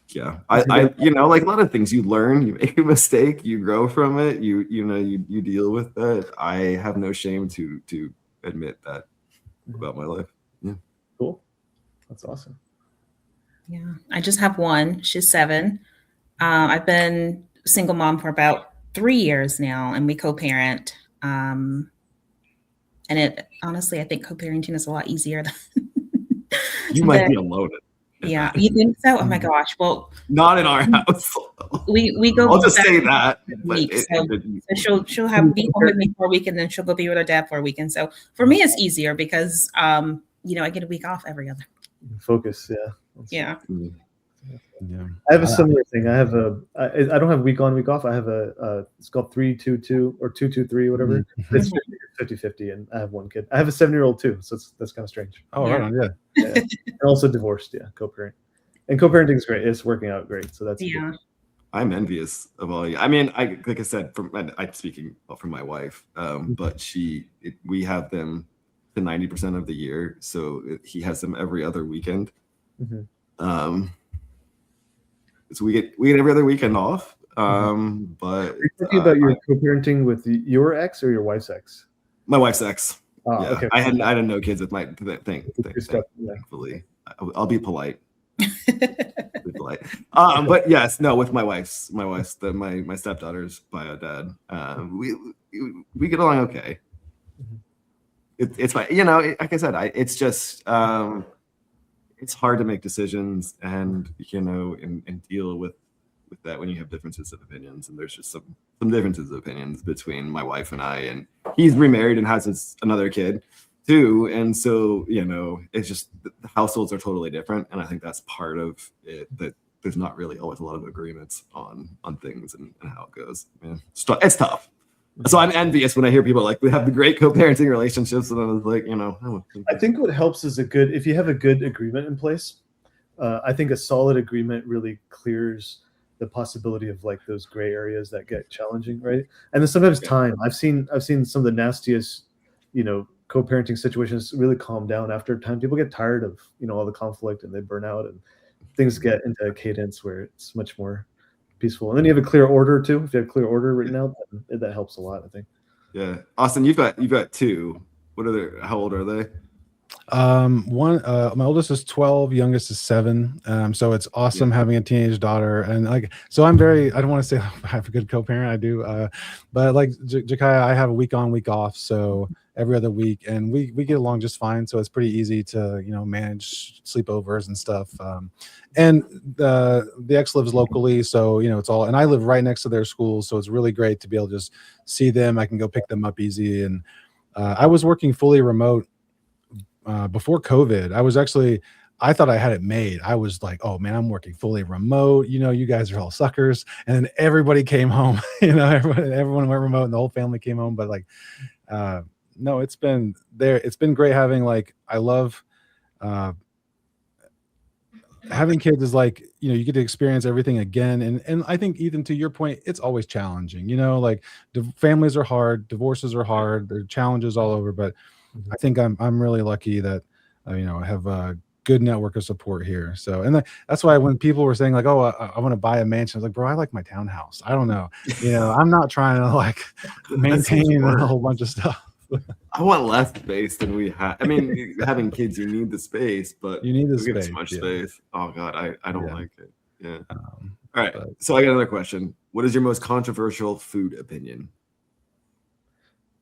[SPEAKER 1] yeah, I like a lot of things you learn, you make a mistake, you grow from it, you deal with it. I have no shame to admit that about my life. Yeah.
[SPEAKER 2] Cool. That's awesome.
[SPEAKER 4] Yeah. I just have one. She's 7. I've been single mom for about 3 years now, and we co-parent. And it honestly, I think co-parenting is a lot easier than
[SPEAKER 1] you might be alone.
[SPEAKER 4] Yeah, you think so? Oh my gosh! Well,
[SPEAKER 1] not in our house.
[SPEAKER 4] We go.
[SPEAKER 1] I'll just say that.
[SPEAKER 4] So she'll have be home with me for a week, and then she'll go be with her dad for a week. And so for me, it's easier because I get a week off every other.
[SPEAKER 2] Focus,
[SPEAKER 4] yeah.
[SPEAKER 3] Yeah.
[SPEAKER 2] I have a similar thing. I don't have week on, week off. I have it's called 3-2-2 or 2-2-3, whatever. It's 50-50, and I have 1 kid. I have a 7-year-old too, so that's kind of strange.
[SPEAKER 3] Oh, right on,
[SPEAKER 2] yeah. And also divorced, co-parent. And co-parenting is great. It's working out great. So that's
[SPEAKER 4] good.
[SPEAKER 1] I'm envious of all you. I mean, like I said, I'm speaking from my wife, but we have them the 90% of the year, so he has them every other weekend. So we get every other weekend off. But
[SPEAKER 2] are you talking about your co-parenting with your ex or your wife's ex?
[SPEAKER 1] My wife's ex.
[SPEAKER 2] Yeah. Okay.
[SPEAKER 1] I had no kids with my thing. Thankfully, I'll be polite. Be polite. But yes, no, with my wife's my stepdaughter's bio dad. We get along okay. It's fine. Like I said, it's just it's hard to make decisions and and deal with that when you have differences of opinions. And there's just some differences of opinions between my wife and I. And he's remarried and has another kid too. And so it's just the households are totally different. And I think that's part of it, that there's not really always a lot of agreements on things and how it goes. Yeah. It's tough. So I'm envious when I hear people we have the great co-parenting relationships, and I was like,
[SPEAKER 2] I think what helps is if you have a good agreement in place. I think a solid agreement really clears the possibility of those gray areas that get challenging, right? And then sometimes time. I've seen some of the nastiest, co-parenting situations really calm down after time. People get tired of, all the conflict and they burn out, and things get into a cadence where it's much more peaceful. And then you have a clear order too. If you have clear order written out, then that helps a lot, I think.
[SPEAKER 1] Yeah. Austin, you've got two. How old are they?
[SPEAKER 3] My oldest is 12, youngest is 7. So it's awesome having a teenage daughter, and so I don't want to say I have a good co-parent. I do, but like Jakeya, I have a week on, week off, so every other week, and we get along just fine. So it's pretty easy to manage sleepovers and stuff. And the ex lives locally, so it's all, and I live right next to their school, so it's really great to be able to just see them. I can go pick them up easy, and I was working fully remote before COVID. I thought I had it made. I was like, oh man, I'm working fully remote. You guys are all suckers. And then everybody came home. Everyone went remote, and the whole family came home. But no, it's been great having I love having kids is you get to experience everything again. And I think, Ethan, to your point, it's always challenging. Families are hard, divorces are hard, there are challenges all over. But I think I'm really lucky that I have a good network of support here. So, and that's why when people were saying oh, I want to buy a mansion, I was like, bro, I like my townhouse. I don't know, I'm not trying to maintain a whole bunch of stuff.
[SPEAKER 1] I want less space than we have. I mean, having kids, you need the space, but
[SPEAKER 3] you need the
[SPEAKER 1] space. So much space. Oh God, I don't like it. Yeah. All right. So I got another question. What is your most controversial food opinion?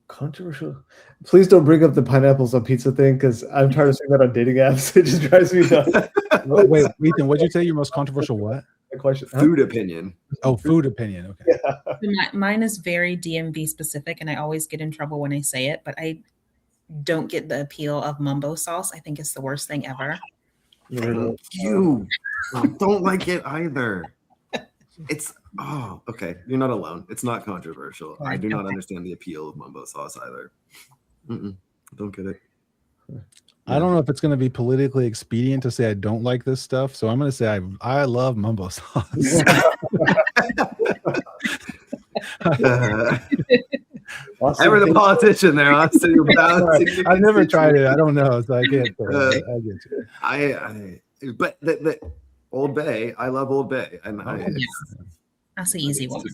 [SPEAKER 2] Controversial? Please don't bring up the pineapples on pizza thing, because I'm tired of seeing that on dating apps. It just drives me nuts.
[SPEAKER 3] Wait, Ethan, what'd you say? Your most controversial what?
[SPEAKER 2] Question.
[SPEAKER 1] Food opinion.
[SPEAKER 3] Oh, food opinion. Okay.
[SPEAKER 2] Yeah.
[SPEAKER 4] Mine is very DMV specific, and I always get in trouble when I say it, but I don't get the appeal of mumbo sauce. I think it's the worst thing ever.
[SPEAKER 1] You don't like it either. It's okay. You're not alone. It's not controversial. I do not understand the appeal of mumbo sauce either. Don't get it.
[SPEAKER 3] I don't know if it's going to be politically expedient to say I don't like this stuff, so I'm going to say I love mumbo sauce.
[SPEAKER 1] Ever the politician there, Austin.
[SPEAKER 3] I've never tried it. I don't know, so I can't. I get
[SPEAKER 1] you. But the Old Bay, I love Old Bay, and
[SPEAKER 4] that's an easy one.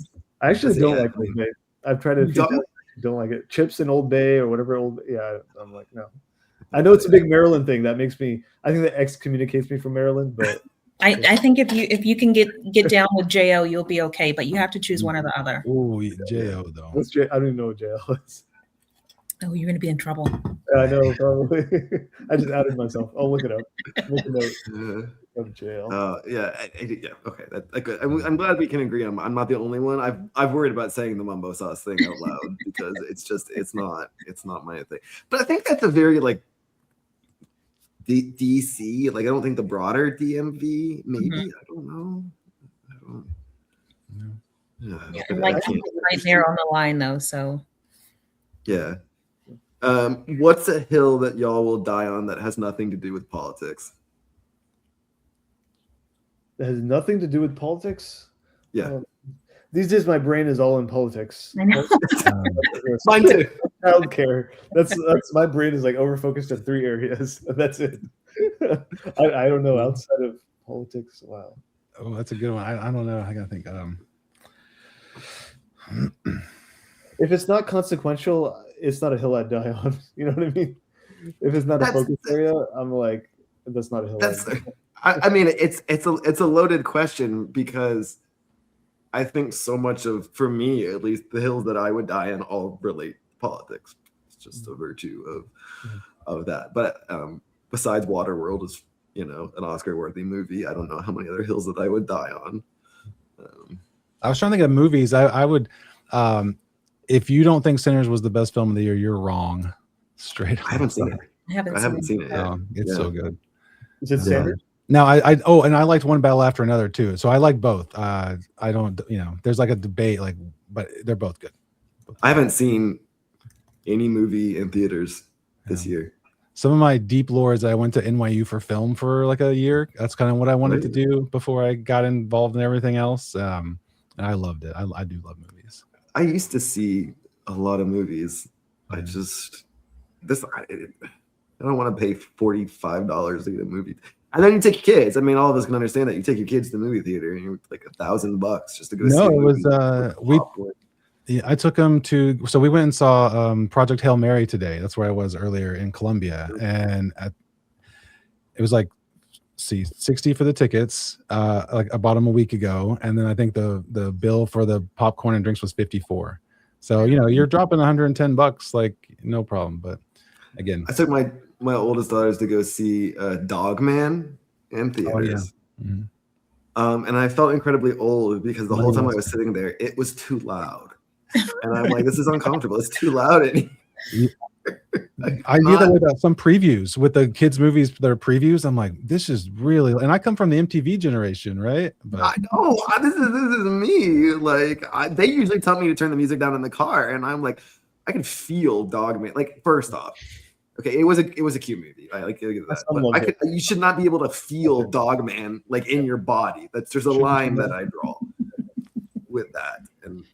[SPEAKER 2] I actually don't like Old Bay. I've tried it. Don't like it. Chips in Old Bay or whatever. I'm like, no. I know it's a big Maryland thing that makes me. I think that excommunicates me from Maryland, but
[SPEAKER 4] I think if you can get down with JO, you'll be okay. But you have to choose one or the other.
[SPEAKER 3] Oh, JO though.
[SPEAKER 2] What's I don't even know what JO is.
[SPEAKER 4] Oh, you're gonna be in trouble.
[SPEAKER 2] I know, probably. I just outed myself. I'll look it up. Make a note of jail.
[SPEAKER 1] Yeah. Okay. I'm glad we can agree. I'm not the only one. I've worried about saying the mumbo sauce thing out loud because it's not my thing. But I think that's a very DC. I don't think the broader DMV. Maybe I don't know.
[SPEAKER 4] Yeah, right there on the line though. So.
[SPEAKER 1] Yeah. What's a hill that y'all will die on that has nothing to do with politics?
[SPEAKER 2] That has nothing to do with politics?
[SPEAKER 1] Yeah.
[SPEAKER 2] These days my brain is all in politics.
[SPEAKER 4] I know.
[SPEAKER 1] Mine too.
[SPEAKER 2] Childcare. That's my brain is over focused in 3 areas. That's it. I don't know outside of politics. Wow.
[SPEAKER 3] Oh, that's a good one. I don't know. I gotta think.
[SPEAKER 2] If it's not consequential, it's not a hill I'd die on. You know what I mean? If it's not a focus area, I'm like, that's not a hill.
[SPEAKER 1] I mean, it's a loaded question because I think so much of, for me at least, the hills that I would die on all relate to politics. It's just a virtue of that. But besides Waterworld is an Oscar-worthy movie, I don't know how many other hills that I would die on.
[SPEAKER 3] I was trying to think of movies. I would. If you don't think Sinners was the best film of the year, you're wrong. Straight up.
[SPEAKER 1] I haven't seen it.
[SPEAKER 4] I haven't seen it
[SPEAKER 1] yet.
[SPEAKER 3] It's so good.
[SPEAKER 2] Is it standard?
[SPEAKER 3] No, and I liked One Battle After Another too. So I like both. I don't, there's a debate, but they're both good.
[SPEAKER 1] I haven't seen any movie in theaters this year.
[SPEAKER 3] Some of my deep lores, I went to NYU for film for a year. That's kind of what I wanted to do before I got involved in everything else. And I loved it. I do love movies.
[SPEAKER 1] I used to see a lot of movies. I I don't want to pay $45 to get a movie. And then you take your kids. I mean, all of us can understand that. You take your kids to the movie theater and you're like $1,000 just to go see a movie.
[SPEAKER 3] I took them to, so we went and saw Project Hail Mary today. That's where I was earlier in Columbia. And it was like, 60 for the tickets. Like I bought them a week ago. And then I think the bill for the popcorn and drinks was 54. So, you're dropping $110, like no problem. But again,
[SPEAKER 1] I took my oldest daughters to go see Dog Man in theaters.
[SPEAKER 3] Oh, yeah.
[SPEAKER 1] And I felt incredibly old because the whole time I was sitting there, it was too loud. And I'm like, this is uncomfortable. It's too loud.
[SPEAKER 3] I knew that with some previews with the kids' movies, their previews. I'm like, this is really, and I come from the MTV generation, right? But
[SPEAKER 1] I know this is me. Like they usually tell me to turn the music down in the car, and I'm like, I can feel Dog Man. Like first off, okay, it was a cute movie. I like that, but you should not be able to feel Dog Man like in your body. There's a line that I draw with that, and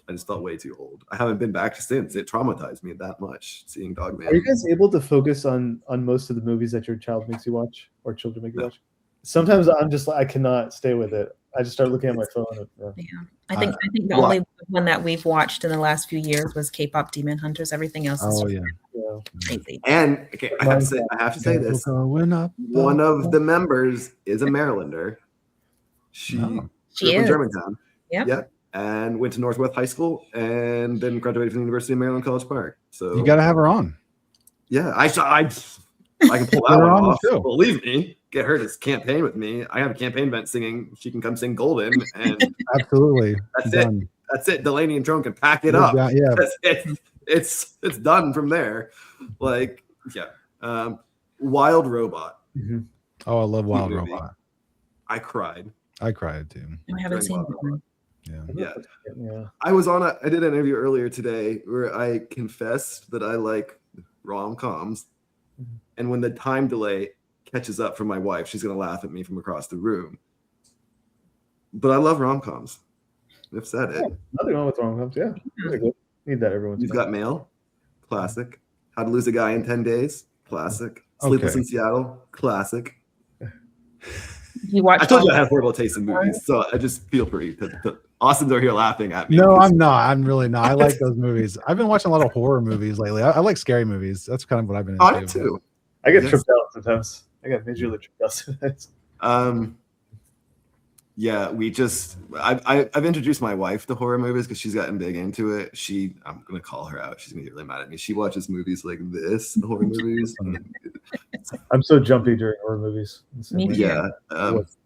[SPEAKER 1] I just felt way too old. I haven't been back since. It traumatized me that much seeing Dog Man.
[SPEAKER 2] Are you guys able to focus on most of the movies that your child makes you watch or children make you watch? Sometimes I'm just like, I cannot stay with it. I just start looking at my phone.
[SPEAKER 4] I think the only one that we've watched in the last few years was K-pop Demon Hunters. Everything else is crazy.
[SPEAKER 1] And okay, I have to say this. One of the members is a Marylander. She is from Germantown. Yep. And went to Northwest High School and then graduated from the University of Maryland College Park. So
[SPEAKER 3] you got to have her on.
[SPEAKER 1] Yeah, I can pull that one off. Believe me, get her to campaign with me. I have a campaign event singing. She can come sing Golden, and
[SPEAKER 3] absolutely.
[SPEAKER 1] That's it. That's it. Delaney and Trone can pack it up.
[SPEAKER 3] Yeah,
[SPEAKER 1] it's done from there. Like Wild Robot.
[SPEAKER 3] Mm-hmm. Oh, I love Wild Robot.
[SPEAKER 1] I cried.
[SPEAKER 3] I cried too.
[SPEAKER 4] I haven't seen it.
[SPEAKER 1] Yeah. I did an interview earlier today where I confessed that I like rom-coms, and when the time delay catches up for my wife, she's gonna laugh at me from across the room. But I love rom-coms. I've said it.
[SPEAKER 2] Nothing wrong with rom-coms. Yeah, need that every once in a while.
[SPEAKER 1] You've Got Mail, classic. How to Lose a Guy in 10 Days, classic. Sleepless in Seattle, classic. I told you I have horrible taste in movies, so I just feel free to Austin's over here laughing at me.
[SPEAKER 3] No, I'm not. I'm really not. I like those movies. I've been watching a lot of horror movies lately. I like scary movies. That's kind of what I've been into.
[SPEAKER 1] I too.
[SPEAKER 2] I get tripped out sometimes. I get majorly tripped out sometimes.
[SPEAKER 1] Yeah, I've introduced my wife to horror movies because she's gotten big into it. I'm gonna call her out. She's gonna get really mad at me. She watches movies like this, horror movies.
[SPEAKER 2] I'm so jumpy during horror movies.
[SPEAKER 1] Yeah.
[SPEAKER 3] That's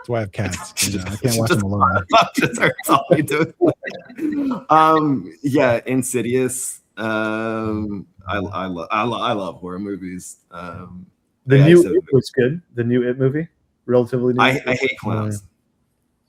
[SPEAKER 3] why I have cats. I can't watch them alone.
[SPEAKER 1] That's all we do. Insidious. I love horror movies.
[SPEAKER 2] The new It was good. The new It movie, relatively new.
[SPEAKER 1] I hate clowns.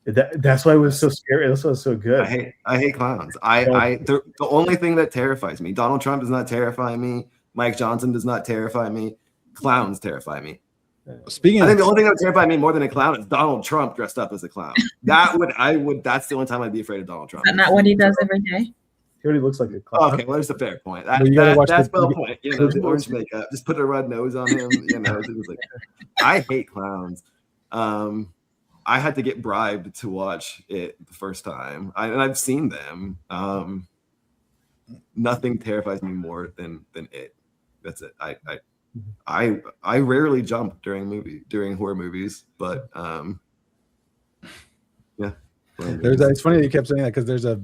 [SPEAKER 2] That's why it was so scary. That's why it was so good.
[SPEAKER 1] I hate clowns. The only thing that terrifies me. Donald Trump does not terrify me. Mike Johnson does not terrify me. Clowns terrify me. I think the only thing that would terrify me more than a clown is Donald Trump dressed up as a clown. That's the only time I'd be afraid of Donald Trump.
[SPEAKER 4] Is that not what he does every day?
[SPEAKER 2] He already looks like a clown.
[SPEAKER 1] Okay, well, there's a fair point. That's well point. The orange makeup, just put a red nose on him. I hate clowns. I had to get bribed to watch it the first time, and I've seen them. Nothing terrifies me more than it. That's it. I rarely jump during horror movies, but
[SPEAKER 3] it's funny that you kept saying that because there's a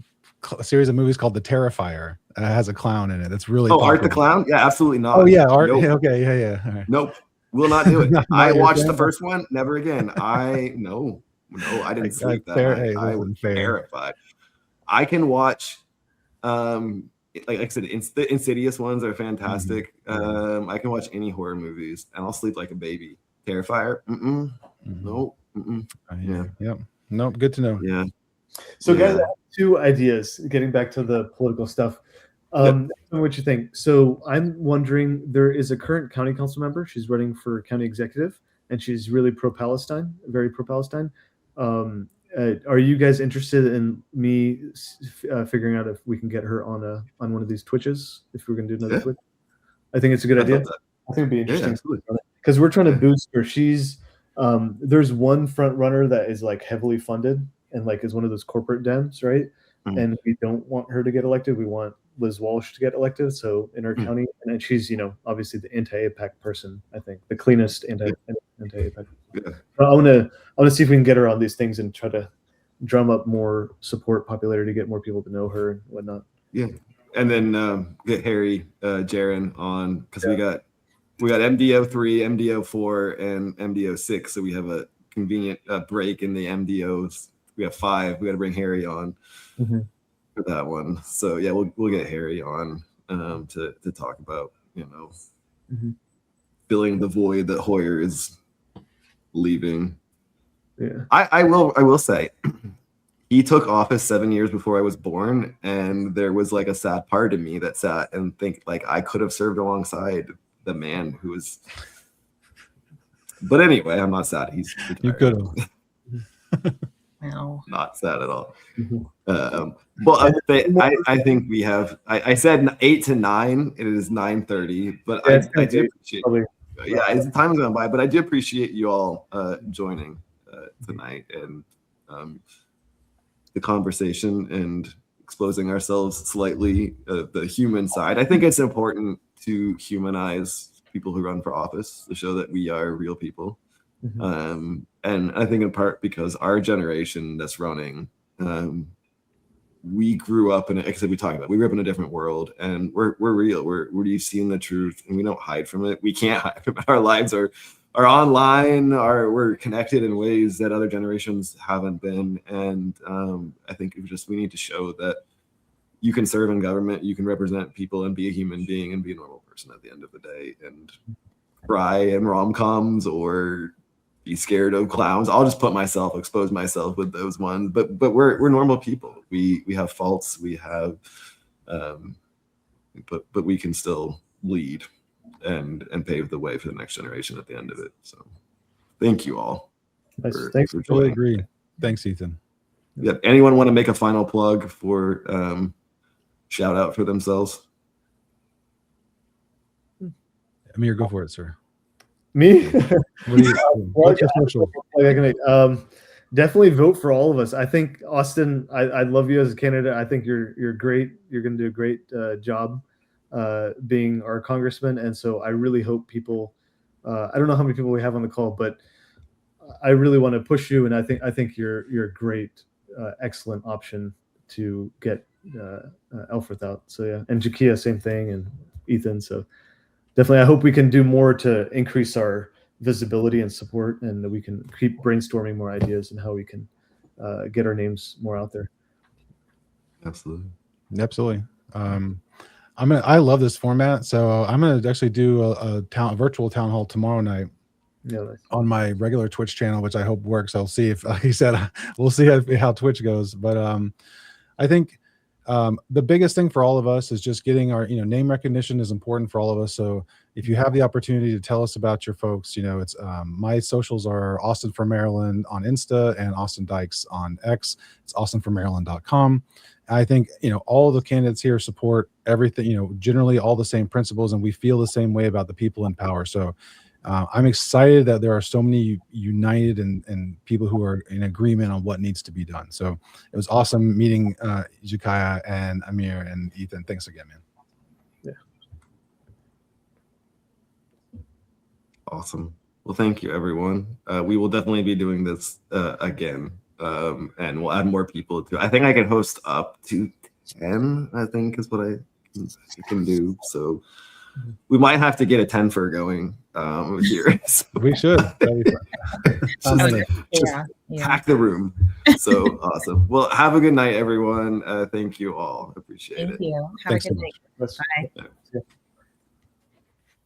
[SPEAKER 3] series of movies called The Terrifier that has a clown in it. That's really popular.
[SPEAKER 1] Art the Clown? Yeah, absolutely not.
[SPEAKER 3] Oh yeah, Art.
[SPEAKER 1] Nope.
[SPEAKER 3] Okay, yeah. All right.
[SPEAKER 1] Nope, will not do it. I watched the first one, never again. No, I didn't sleep that night. I was terrified. I can watch like I said, the Insidious ones are fantastic. Mm-hmm. I can watch any horror movies and I'll sleep like a baby. Terrifier? Nope.
[SPEAKER 3] Yep. Nope. Good to know.
[SPEAKER 1] Yeah.
[SPEAKER 2] So guys, I have two ideas. Getting back to the political stuff. What you think? So I'm wondering, there is a current county council member. She's running for county executive, and she's really pro-Palestine, very pro-Palestine. Are you guys interested in me figuring out if we can get her on one of these Twitches? If we're going to do another Twitch? I think it's a good
[SPEAKER 1] I
[SPEAKER 2] idea.
[SPEAKER 1] love that.
[SPEAKER 2] I think it'd be
[SPEAKER 1] Yeah,
[SPEAKER 2] interesting
[SPEAKER 1] absolutely.
[SPEAKER 2] because we're trying to
[SPEAKER 1] Yeah.
[SPEAKER 2] boost her. She's there's one front runner that is like heavily funded and like is one of those corporate Dems, right?
[SPEAKER 1] Mhm.
[SPEAKER 2] And we don't want her to get elected. We want Liz Walsh to get elected. So in our
[SPEAKER 1] Mhm.
[SPEAKER 2] county, and then she's obviously the anti-APAC person. I think the cleanest anti-APAC.
[SPEAKER 1] Yeah.
[SPEAKER 2] I want to see if we can get her on these things and try to drum up more support, popularity, get more people to know her and whatnot.
[SPEAKER 1] Yeah. And then get Harry Jaron on, because we got MDO3, MDO4, and MDO6. So we have a convenient break in the MDOs. We have 5. We got to bring Harry on for that one. So yeah, we'll get Harry on to talk about filling the void that Hoyer is leaving.
[SPEAKER 2] Yeah.
[SPEAKER 1] I will say, he took office 7 years before I was born, and there was like a sad part of me that sat and think like I could have served alongside the man who was. But anyway, I'm not sad. He's retired.
[SPEAKER 3] You could have.
[SPEAKER 4] No.
[SPEAKER 1] Not sad at all. Well, I think we have. I said 8 to 9. It is 9:30, but
[SPEAKER 2] Yeah,
[SPEAKER 1] I do appreciate.
[SPEAKER 2] probably.
[SPEAKER 1] Yeah, as the time has gone by, but I do appreciate you all joining tonight and the conversation and exposing ourselves slightly, the human side. I think it's important to humanize people who run for office to show that we are real people. And I think in part because our generation that's running, we grew up in, like I said, we grew up in a different world, and we're real. We've seen the truth, and we don't hide from it. We can't hide from it. Our lives are online, we're connected in ways that other generations haven't been. And I think we need to show that you can serve in government, you can represent people and be a human being and be a normal person at the end of the day, and cry in rom-coms or be scared of clowns. I'll just expose myself with those ones. But we're normal people. We have faults. We have, but we can still lead and pave the way for the next generation at the end of it. So, thank you all.
[SPEAKER 2] Nice.
[SPEAKER 1] For
[SPEAKER 2] Thanks.
[SPEAKER 1] joining.
[SPEAKER 3] Totally agree. Thanks, Ethan.
[SPEAKER 1] Yeah. Anyone want to make a final plug for shout out for themselves?
[SPEAKER 3] Amir, go for it, sir.
[SPEAKER 2] Me?
[SPEAKER 3] What's your social?
[SPEAKER 2] Definitely vote for all of us. I think Austin, I love you as a candidate. I think you're great. You're going to do a great job being our congressman. And so I really hope people. I don't know how many people we have on the call, but I really want to push you. And I think you're a great, excellent option to get Elfrith out. So yeah, and Jakeya, same thing, and Ethan. So. Definitely, I hope we can do more to increase our visibility and support, and that we can keep brainstorming more ideas and how we can get our names more out there.
[SPEAKER 1] Absolutely.
[SPEAKER 3] I love this format, so I'm gonna actually do a virtual town hall tomorrow night.
[SPEAKER 2] Yeah, nice.
[SPEAKER 3] On my regular Twitch channel, which I hope works. I'll see if, like you said, we'll see how Twitch goes. But I think. The biggest thing for all of us is just getting our, name recognition is important for all of us. So if you have the opportunity to tell us about your folks, it's my socials are Austin for Maryland on Insta and Austin Dyches on X. It's austinformaryland.com. I think, all the candidates here support everything, generally all the same principles, and we feel the same way about the people in power. So I'm excited that there are so many united and people who are in agreement on what needs to be done. So it was awesome meeting Jakeya and Amir and Ethan. Thanks again, man.
[SPEAKER 2] Yeah.
[SPEAKER 1] Awesome. Well, thank you, everyone. We will definitely be doing this again, and we'll add more people to. I think I can host up to 10. I think is what I can do. So. We might have to get a 10 for going here. So
[SPEAKER 3] we should.
[SPEAKER 1] Pack the room. So awesome. Well, have a good night, everyone. Thank you all. Appreciate it.
[SPEAKER 4] Thank you. Have a good night. Bye.